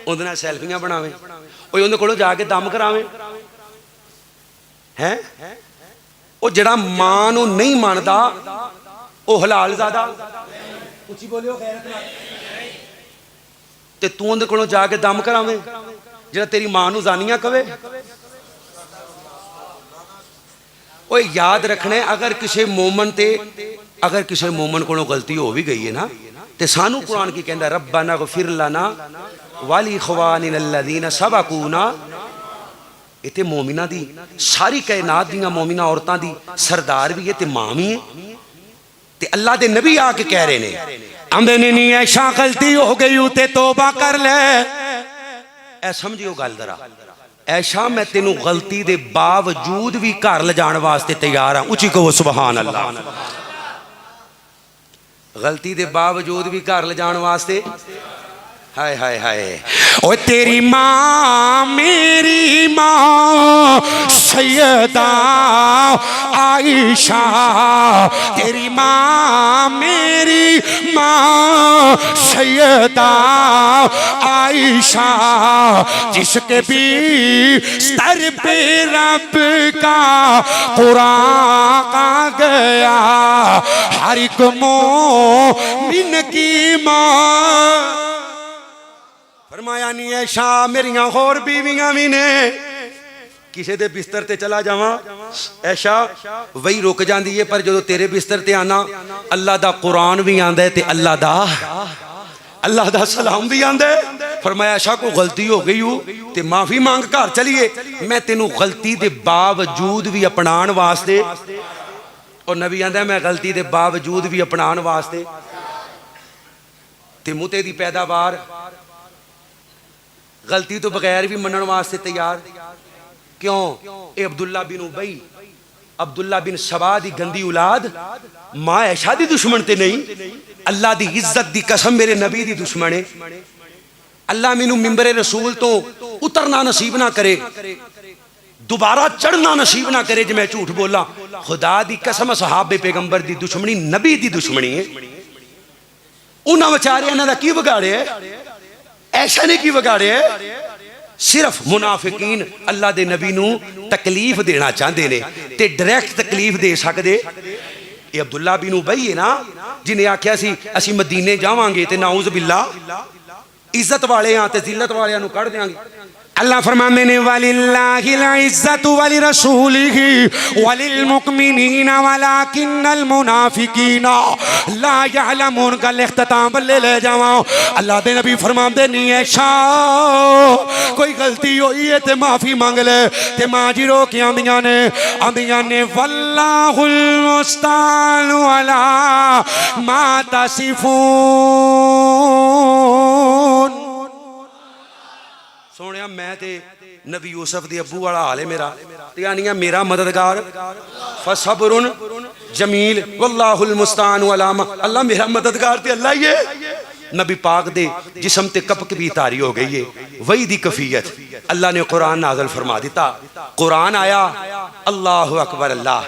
उहदे नाल सैल्फियां बनावें, उहदे कोलों जाके दम करावें। है वो जड़ा मां नू नहीं मानदा वो हलाल ज़ादा। उची बोलियो गैरत नाल। ते तू उहदे कोलों जाके दम करावें जड़ा तेरी मां नू जानियां कवे। ओए याद रखने, अगर किसी मोमन ते अगर किसी मोमन कोलों गलती हो भी गई है ना, ते सानू कुरान की कहंदा रब्बना गफिर लना वाली इखवानिना अल्लज़ीना सबकूना। इतने मोमिना दी सारी कायनात दियां मोमिना औरतां दी सरदार भी है ते मां भी है। ते अल्लाह दे नबी आके कह रहे ने आंदे ने नहीं ऐशा गलती हो गई उते तौबा कर ले। ऐ समझियो गल जरा, ऐशा मैं तेनू गलती दे बावजूद भी घर ले जाने वास्ते तैयार हाँ। उची कहो सुभान अल्लाह। गलती दे बावजूद भी घर ले जाने वास्ते। हाय हाय हाय। ओ तेरी माँ मेरी माँ सैयदा आयशा, तेरी माँ मेरी माँ सैयदा आयशा, जिसके भी सर पे रब का कुरान आ गया, हर एक मोमिन की माँ। फरमाया नहीं ऐशा मेरिया होर बीवियां भी ने, किसी दे बिस्तर ते चला जावा ऐशा वही रुक जाती है, पर जो तेरे बिस्तर ते आना अल्लाह दा कुरान भी आंदा है ते अल्लाह दा सलाम भी आंदा है। फरमाया ऐशा को गलती हो गई हो ते माफी मांग घर चलिए, मैं तेनू गलती दे बावजूद भी अपनाने वास्ते। और नबी आंदा मैं गलती दे बावजूद भी अपनाने वास्ते ते मुते दी पैदावार गलती तो बगैर भी मनन वास्ते तैयार। क्यों? ए अब्दुल्ला बिन उबई, अब्दुल्ला बिन सबा दी गंदी औलाद मां ऐशा दी दुश्मन ते नहीं, अल्लाह दी इज्जत दी कसम मेरे नबी दी दुश्मन है। अल्लाह मैनू मिंबरे रसूल तो उतरना नसीब ना करे, दोबारा चढ़ना नसीब ना करे जे मैं झूठ बोला। खुदा दी कसम सहाबे पैगंबर दी दुश्मनी नबी दी दुश्मनी है। उन्हां बेचारे इन्हां दा की बिगाड़े, ऐशा ने की बिगाड़े? सिर्फ मुनाफिकीन अल्लाह दे नबी नू तकलीफ देना चाहते ने ते डायरेक्ट तकलीफ दे सकते। ये अब्दुल्ला बिन उबई है ना जिन्हें आख्या सी असी मदीने जावांगे ते नाउज़ बिल्ला इज्जत वाले हाँ ते जिल्लत वाले नू कढ़ देंगे। अल्लाह फरमाते ने वलिल्लाहिल इज्जतु वलि रसूलिही वलिल मुमिनीना वलाकिन्नल मुनाफिकीना ला यअलमून। कल इख्तिताम बल्ले ले जावा। अल्लाह दे नबी फरमाते नहीं ऐशा कोई गलती हुई है ते माफी मांग ले। ते मां जी रो के आंदियां ने वल्लाहुल मुस्तान अला मा तसिफून। सोनिया मैं ते नबी यूसुफ दे अबू वाला हाल है मेरा, ते आनिया मेरा मददगार फसब्रुन जमील वल्लाहुल मुस्तान अला मा। अल्लाह मेरा मददगार ते अल्लाह ही है। नबी पाक दे जिस्म ते कपक भी तारी हो गई है, वही दी कफियत अल्लाह ने कुरान नाज़िल फरमा दिता। कुरान आया अल्लाहु अकबर अल्लाह।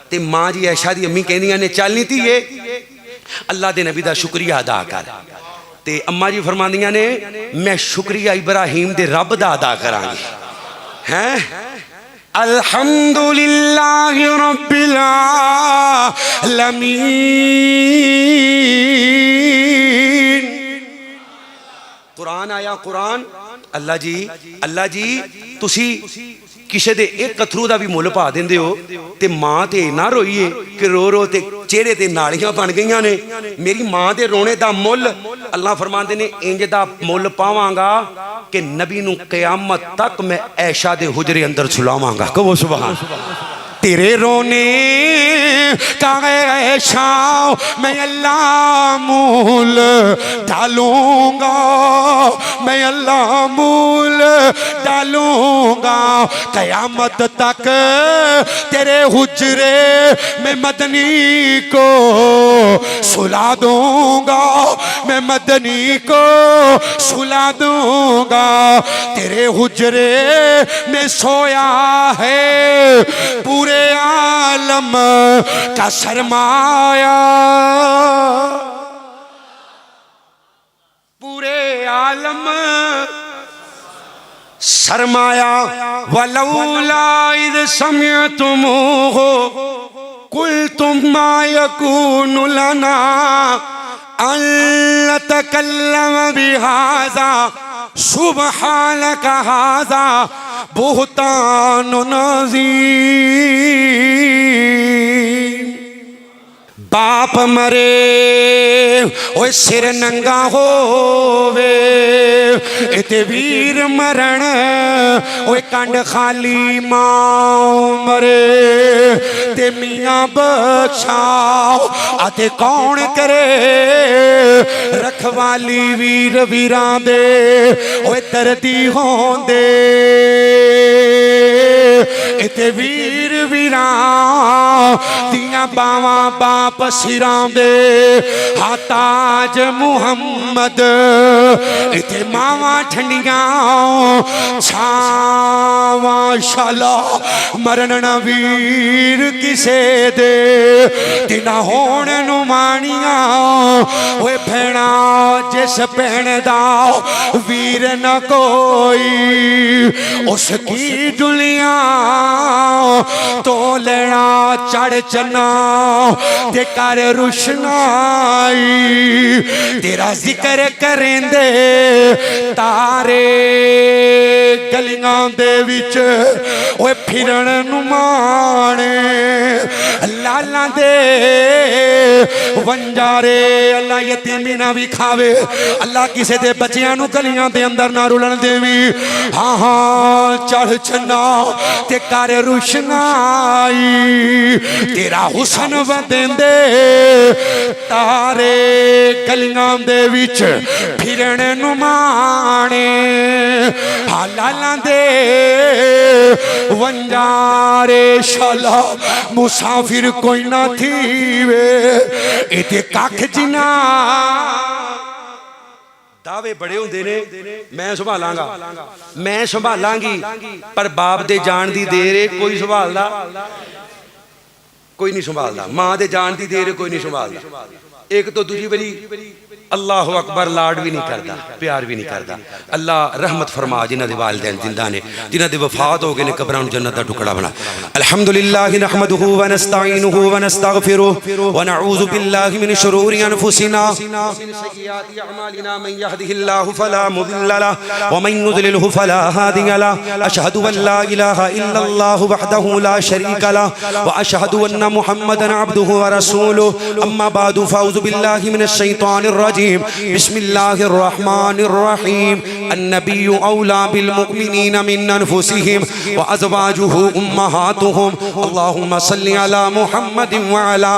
ते मां जी ऐशा दी अम्मी कहंदियां ने चल नी धीए अल्लाह दे नबी दा शुक्रिया अदा कर। ते अम्मा जी फरमांदियां ने मैं शुक्रिया इब्राहिम दे रब दा अदा करांगी। हैं अल्हम्दुलिल्लाहि रब्बिल आलमीन। कुरान आया कुरान अल्लाह जी तुसी किसी दे एक कथरू का भी मुल पा देंदे हो ते मां ते इन्ना रोई है कि रो रो ते चेहरे ते नालियां बन गई ने। मेरी मां दे रोने का मुल अल्लाह फरमाते ने इंज दा मुल पावांगा कि नबी नू क़यामत तक मैं ऐशा दे हुजरे अंदर सुलावांगा। कहो सुभान। तेरे रोने का ऐशा मैं अल्लाह मूल डालूंगा, मैं अल्लाह मूल डालूंगा। कयामत तक तेरे हुजरे में मदनी को सुला दूंगा, मैं मदनी को सुला दूंगा। तेरे हुजरे में सोया है पूरे आलम का सरमाया, पूरे आलम सरमाया। वलौला इज़ समिअतुमूहु कुल्तुम मा यकूनु लना अन नतकल्लम बिहाज़ा सुब्हानक हाज़ा बुहतानुन अज़ीम। बाप मरे ओए सिर नंगा होवे, इते वीर मरण ओए कंड खाली। मां मरे ते मियां बख्शाओ आते कौन करे रखवाली वीर वीरां दे ओए दर्दी होंदे इते वीर वीरां दियां बावां बाप सिरां दे हाताज मुहम्मद इते मावां ठंडियां छावां शाला मरण न वीर किसे दे तिना होण नु माणियां ओए भैणा जिस भैण दा वीर न कोई उसकी दुनिया तो लेना चढ़ चना ते कर रुशनाई तेरा जिक्र करेंदे तारे गलियां दे विच ओए फिरन नु माणे लाला दे वंजारे अल्लाह यतीमी ना भी खावे अल्लाह किसे दे बच्चियां नु गलियां दे अंदर ना रुलन देवी हाँ हाँ चढ़ चना ते कर रुशनाई तेरा हुसन वदेंदे तारे गलियां दे विच फिरन नु माणे हालाला दे वंजारे शाला मुसाफिर कोई ना थीवे इते कख जिना दावे बड़े होंदे ने मैं संभालांगी पर बाप दे जान दी देर है कोई संभालदा कोई नहीं संभालदा मां दे जान दी देर है कोई नहीं संभालदा एक तो दूजी बड़ी अल्लाह अकबर लाड भी नहीं करता प्यार भी नहीं करता अल्लाह रहमत फरमा जिन्हां दे वालिदैन जिंदा ने जिन्हां दे वफात हो गए ने कब्रां नूं जन्नत दा टुकड़ा बना अल्हम्दुलिल्लाह नहमदुहु व नस्तईनुहु व नस्तगफिरुहु व नऊज़ु बिल्लाहि मिन शुरूरि अनफुसिना व मिन सय्यिआति अअमालिना मन यहदिहिल्लाहु फला मुदिल्ल लहु व मन युद्लिलहु फला हादिय लहु अशहदु अन ला इलाहा इल्लल्लाहु वहदहु ला शरीका लहु व अशहदु अन्न मुहम्मदन अब्दुहु व रसूलुहु अम्मा बादु फअऊज़ु बिल्लाहि मिनश शैतानिर रजीम बिस्मिल्लाहिर्रहमानिर्रहीम अन्नबिय्यु औला बिल मुमिनीन मिन अनफुसिहिम व अज़वाजुहु उम्महातुहुम अल्लाहुम्मा सल्लि अला मुहम्मदिन व अला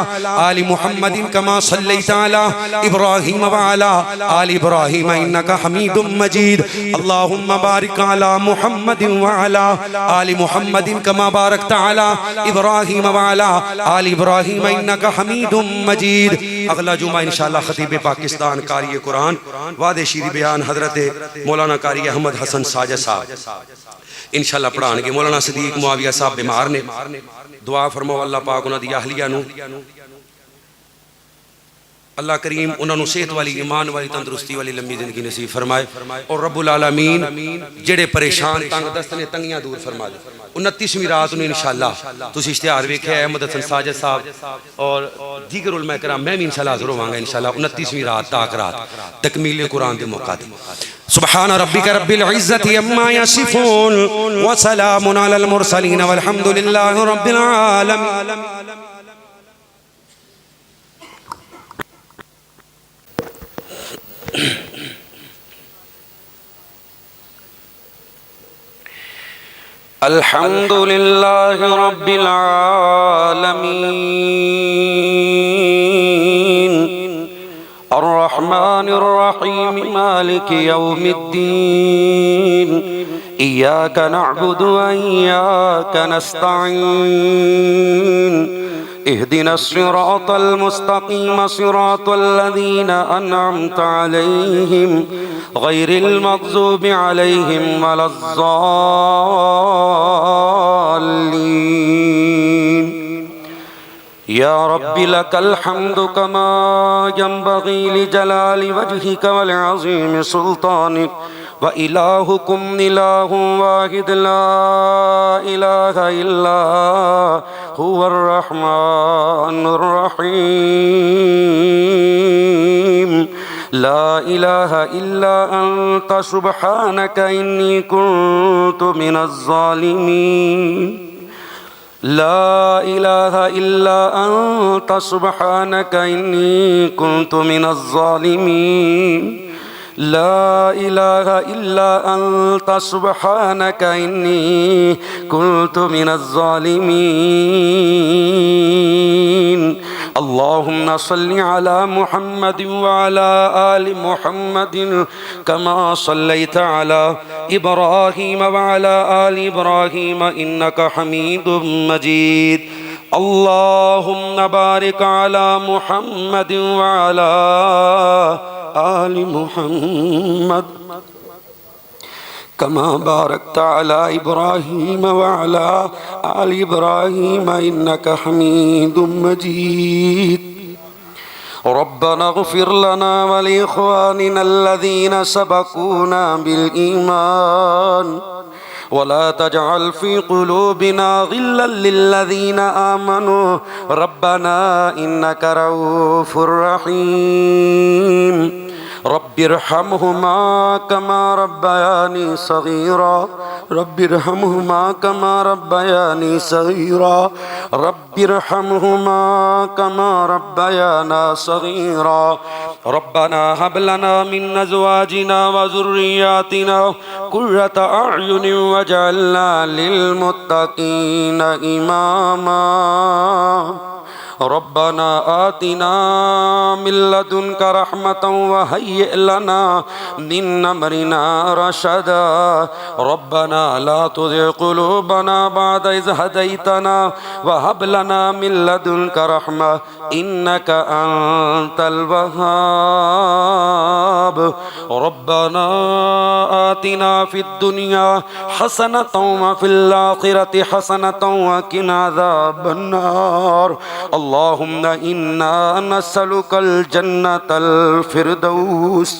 आलि मुहम्मदिन कमा सल्लैता अला इब्राहीम व अला आलि इब्राहीम इन्नका हमीदुम मजीद अल्लाहुम्मा बारिक अला मुहम्मदिन व अला आलि मुहम्मदिन कमा बारकता अला इब्राहीम व अला आलि इब्राहीम इन्नका हमीदुम मजीद अगला जुमा इंशाअल्लाह खतीब पाकिस्तान कारी कुरान वादे शीरी बयान हजरत मौलाना कारी अहमद हसन साजिद साहब इंशाअल्लाह पढ़ाएंगे मौलाना सदीक मुआविया साहब बीमार ने दुआ फरमाओ अल्लाह पाक उन्हां दी अहलिया नूं अल्लाह करीम उन्होंने सेहत वाली ईमान वाली तंदुरुस्ती वाली लंबी जिंदगी नसीब फरमाए और रब्बुल आलमीन जेड़े परेशान तंग दस्त ने तंगियां दूर फरमा दे 29वीं रात में इंशाअल्लाह तुसीं इश्तिहार वेख्या है अहमद हसन साजिद साहब और दीगर उलमा कराम मैं भी इंशाअल्लाह हाज़िर होवांगा इंशाअल्लाह 29वीं रात ताक रात तकमील कुरान दे मौका दे सुब्हान रब्बिका रब्बिल इज्जति अम्मा यसिफून व सलामुन अलल मुरसलीन वल्हम्दुलिल्लाहि रब्बिल आलमीन। अल्हम्दुलिल्लाह रब्बिल आलमीन अर्रहमानिर रहीम मालिकि यौमिद्दीन इय्याका नअबुदु व इय्याका नस्तईन इहदिनस सिरातल मुस्तकीम सिरातल लज़ीना अनअमत अलैहिम गैरिल मग़ज़ूबि अलैहिम वलज़्ज़ाल्लीन। या रब्बि लकल हम्दु कमा यंबग़ी लिजलालि वजहिका वल अज़ीमि सुल्तानिक व इलाहुकुम इलाहुन वाहिद ला इलाहा इल्ला हुवर रहमानुर रहीम। ला इलाहा इल्ला अंता सुब्हानका इन्नी कुन्तु मिनज़ ज़ालिमीन। ला इलाहा इल्ला अंता सुब्हानका इन्नी कुन्तु मिनज़ ज़ालिमीन। ला इलाहा इल्ला अंता सुब्हानका इन्नी कुन्तु मिनज़ ज़ालिमीन। अल्लाहुम्मा सल्लि अला मुहम्मद व अला आलि मुहम्मद कमा सल्लैता अला इब्राहीम व अला आलि इब्राहीम इन्नका हमीदुम मजीद। अल्लाहुम्मा बारिक अला मुहम्मद व अला आलि मुहम्मद कमा बारकता अला इब्राहीम व अला आलि इब्राहीम इन्नका हमीदुम मजीद। रब्बना इग़फ़िर लना व लिइख़्वानिना अल्लज़ीना सबक़ूना बिल ईमान वला तजअल फ़ी क़ुलूबिना ग़िल्लन लिल्लज़ीना आमनू रब्बना इन्नका रऊफ़ुर रहीम। रब्बिरहमहुमा कमा रब्बयानी सगीरा रब्बिरहमहुमा कमा रब्बयानी सगीरा रब्बिरहमहुमा कमा रब्बयाना सगीरा। रब्बना हब लना मिन अज़वाजिना व ज़ुर्रिय्यातिना क़ुर्रता अ'युन वजअलना लिलमुत्तक़ीना इमामा। रब्बना आतिना मिन लदुनका रहमतन व हय्यि लना मिन अमरिना रशदा। रब्बना ला तुज़िग़ क़ुलूबना बअद इज़ हदैतना व हब लना मिन लदुनका रहमा इन्नका अंतल वह्हाब। रब्बना आतिना फ़िद दुनिया हसनतन व फ़िल आख़िरति हसनतन व क़िना अज़ाबन नार। अल्लाहुम्मा इन्ना नस्अलुकल जन्नतल फ़िरदौस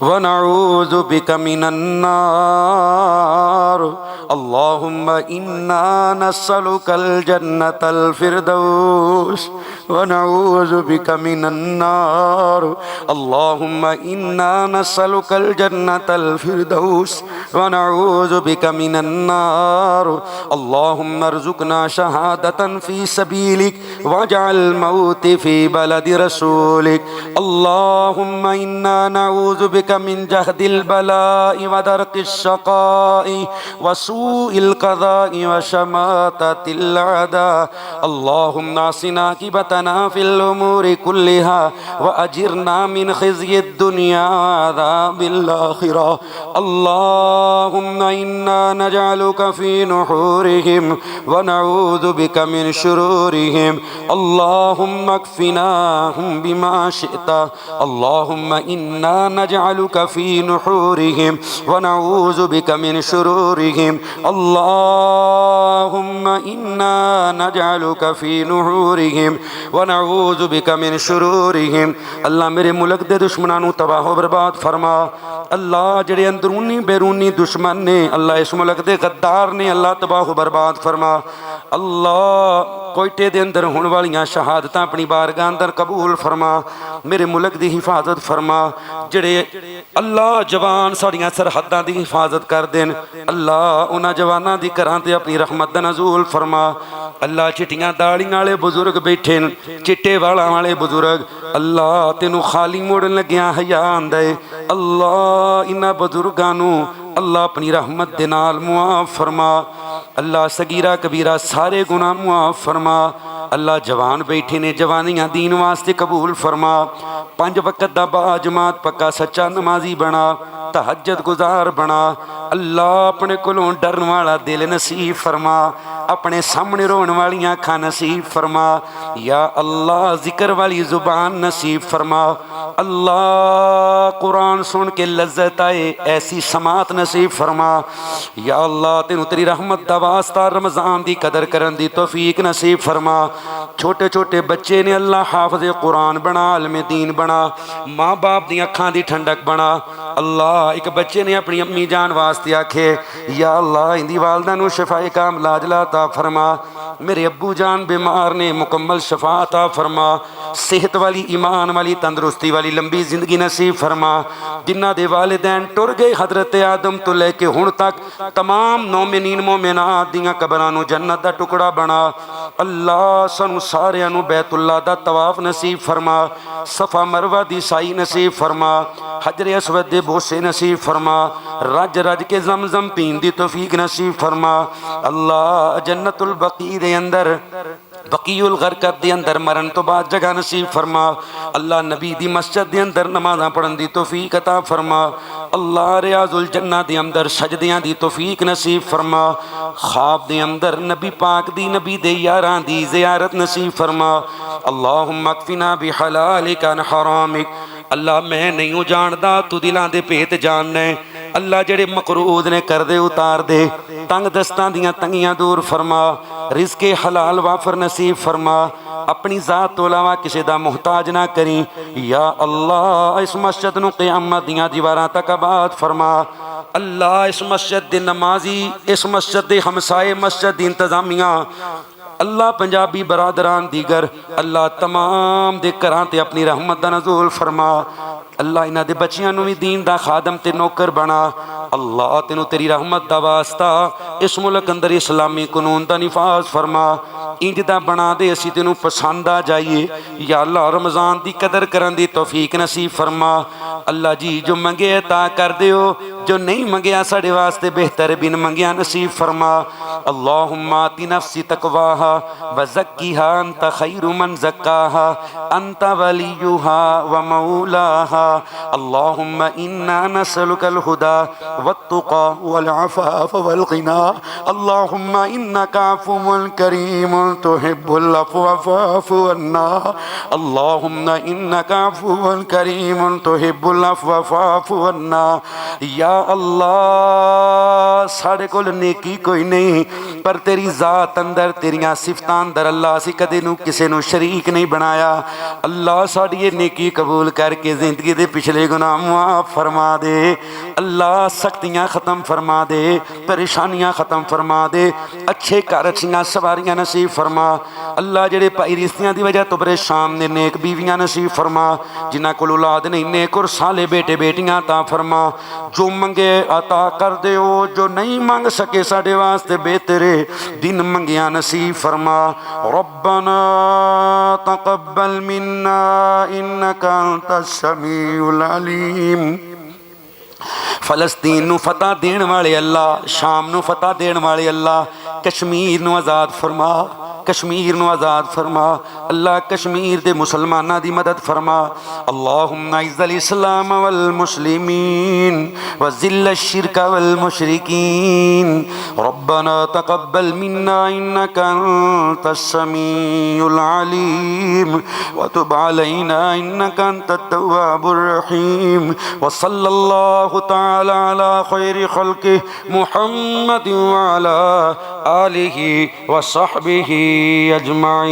व नऊज़ु बिका मिनन नार। अल्लाहुम्मा इन्ना नस्अलुकल जन्नतल फ़िरदौस व नऊज़ु बिका मिनन नार। अल्लाहुम्मा इन्ना नस्अलुकल जन्नतल फ़िरदौस व नऊज़ु बिका मिनन नार। अल्लाहुम्मा अर्ज़ुक़ना शहादतन फ़ी सबीलिक वजअल मौती फ़ी बलदि रसूलिक। अल्लाहुम्मा इन्ना नऊज़ु बिका मिन जहदिल बलाइ व दरकिश शक़ाइ व सूइल क़ज़ाइ व शमाततिल अदा। अल्लाहुम्मा असिना आक़िबतना फ़िल उमूरि कुल्लिहा व अजिरना मिन ख़िज़्यिद दुनिया व अज़ाबिल आख़िरा। अल्लाहुम्मा इन्ना नजअलुका फ़ी नुहूरिहिम व नऊज़ु बिका मिन शुरूरिहिम। अल्लाहुम्मा अक्फ़िनाहुम बिमा शिअता। अल्लाहुम्मा इन्ना नजअलुका फ़ी नुहूरिहिम व नऊज़ु बिका मिन शुरूरिहिम। अल्लाहुम्मा इन्ना नजअलुका फ़ी नुहूरिहिम व नऊज़ु बिका मिन शुरूरिहिम। अल्लाह मेरे मुल्क दे दुश्मनां नूं तबाह बर्बाद फरमा। अल्लाह जिहड़े अंदरूनी बैरूनी दुश्मन ने अल्लाह इस मुल्क दे गद्दार ने अल्लाह तबाह बर्बाद फरमा। अल्लाह कोयटे दे अंदर होने वालियां शहादतां अपनी बारगाह अंदर कबूल फरमा। मेरे मुल्क दी हिफाजत फरमा। जिहड़े अल्लाह जवान साड़ियां सरहदां दी हिफाजत कर देन अल्लाह उन्हां जवानां दी घरां ते अपनी रहमत दा नज़ूल फरमा। अल्लाह चिट्टियां दाड़ियां वाले बुजुर्ग बैठे न चिट्टे वालां वाले बुजुर्ग अल्लाह तेनू खाली मोड़न लग्गियां हया आंदा है। अल्लाह इन्हां बुजुर्गां नू अल्लाह अपनी रहमत दे नाल मुआफ़ फरमा। अल्लाह सगीरा कबीरा सारे गुनाह मुआफ़ फरमा। अल्लाह जवान बैठे ने जवानियां दीन वास्ते कबूल फरमा। 5 वक्त दा बाजमात पक्का सच्चा नमाजी बना। तहज्जुद गुजार बना। अल्लाह अपने कोलों डरन वाला दिल नसीब फरमा। अपने सामने रोन वालियां अखां नसीब फरमा। या अल्लाह जिक्र वाली जुबान नसीब फरमा। अल्लाह कुरान सुन के लज्जत आए ऐसी समात नसीब फरमा। या अल्लाह तेनू तेरी रहमत दा वास्ता रमज़ान दी कदर करन दी तौफीक नसीब फरमा। छोटे छोटे बच्चे ने अल्लाह हाफ़िज़े कुरान बना आलिमे दीन बना। माँ बाप दी अखां दी ठंडक बना। अल्लाह एक बच्चे ने अपनी अम्मी जान वास्ते आखे या अल्लाह इंदी वालदा नू शफाए कामिला अता फरमा। मेरे अब्बू जान बीमार ने मुकम्मल शफा अता फरमा। सेहत वाली ईमान वाली तंदुरुस्ती वाली लंबी जिंदगी नसीब फरमा। जिन्हां दे वालिदैन टुर गए हज़रत आदम तो लैके हुण तक तमाम मोमिनीन मोमिनात दियां कबरां नू जन्नत दा टुकड़ा बना। अल्लाह सानू सारियां नू बैतुल्लाह दा तवाफ नसीब फरमा। सफ़ा मरवा दी साई नसीब फरमा। हजरे अस्वद दे बोसे नसीब फरमा। रज रज के ज़मज़म पीन दी तौफीक नसीब फरमा। अल्लाह जन्नतुल बकी दे अंदर बकीउल गरकत दे अंदर मरण तो बाद जगह नसीब फरमा। अल्लाह नबी दी मस्जिद दे अंदर नमाज़ां पढ़न दी तौफीक अता फरमा। अल्लाह रियाजुल जन्नत दे अंदर सजदियां दी तौफीक नसीब फरमा। ख्वाब दे अंदर नबी पाक दी नबी दे यारां दी ज़ियारत नसीब फरमा। अल्लाहुम्मा अक्फिना बिहलालिका अन हरामिक। अल्लाह मैं नहीं हूँ जानदा, तू दिलां दे भेत जानना है। अल्लाह जेड़े मकरूद ने कर दे उतार दे, तंग दस्तां दियां तंगियां दूर फरमा, रिज़्क़े हलाल वाफर नसीब फरमा। अपनी ज़ात तो इलावा किसी दा मुहताज ना करी। या अल्लाह इस मस्जिद नूं क़यामत दियां दीवारां तक आबाद फरमा। अल्लाह इस मस्जिद दे नमाजी, इस मस्जिद दे हमसाए, मस्जिद दी इंतज़ामिया, अल्लाह पंजाबी बरादरान दीगर, अल्लाह तमाम दे घरां ते अपनी रहमत दा नज़ूल फरमा। अल्लाह इन्हां दे बच्चियां नूं भी दीन दा खादम ते नौकर बना। अल्लाह तेनू तेरी रहमत दा वास्ता इस मुल्क अंदर इस्लामी कानून दा निफाज फरमा। इंज दा बना दे असीं तेनू पसंद आ जाइए। या अल्लाह रमज़ान दी कदर करन दी तौफीक नसीब फरमा। अल्लाह जी जो मंगे अता कर दियो, जो नहीं मंगया साढ़े वास्ते बेहतर बिन मंगया नसीब फरमा। अल्लाहुम्मा आति नफ्सी तकवाहा व ज़क्किहा अंत खैरु मन ज़क्काहा अंत वलियुहा व मौलाहा। अल्लाहुम्मा इन्ना नसअलुकल हुदा वत्तुका वल अफ़ाफ़ वल गिना। अल्लाहुम्मा इन्नका अफ़ुव्वुन करीमुन तुहिब्बुल अफ़्व फ़अफ़ु अन्ना। अल्लाहुम्मा इन्नका अफ़ुव्वुन करीमुन तुहिब्बुल अफ़्व फ़अफ़ु अन्ना। या अल्लाह साढ़े कोल नेकी कोई नहीं, पर तेरी ज़ात अंदर, तेरियां सिफतां अंदर अल्लाह असीं कदे नूं किसे नूं शरीक नहीं बनाया। अल्लाह साड़ी ये नेकी कबूल करके जिंदगी दे पिछले गुनाह माफ़ फरमा दे। अल्लाह सख्तियाँ ख़त्म फरमा दे, परेशानियाँ ख़त्म फरमा दे, अच्छे घर अच्छियाँ सवारियाँ नसीब फरमा। अल्लाह जेड़े भाई रिश्तियाँ की वजह तो परेशान ने, नेक बीवियाँ नसीब फरमा। जिन्हां कोल औलाद नहीं, नेक और साले बेटे बेटियां अता फरमा। जो मंगे अता कर दो, जो नहीं मंग सके साढ़े वास्ते बेहतरे दिन मंगिया नसीब फरमा। रब्बना तक़ब्बल मिन्ना इन्नका अंतस समीउल अलीम। फ़लस्तीन नूं फतह देण वाले अल्लाह, शाम नूं फतह देण वाले अल्लाह, कश्मीर नूं आज़ाद फरमा, कश्मीर नूं आज़ाद फरमा। अल्लाह कश्मीर दे मुसलमानां दी मदद फरमा। अल्लाहुम्मा इज़्ज़िल इस्लाम वल मुस्लिमीन व ज़िल्ल शिर्क वल मुशरिकीन। रब्बना तक़ब्बल मिन्ना इन्नका अंतस समीउल अलीम व तुब अलैना इन्नका अंतत तव्वाबुर रहीम। व सल्लल्लाहु तआला अला खैरि खल्क़िहि मुहम्मद व अला आलिहि व सहबिहि अजमाइन।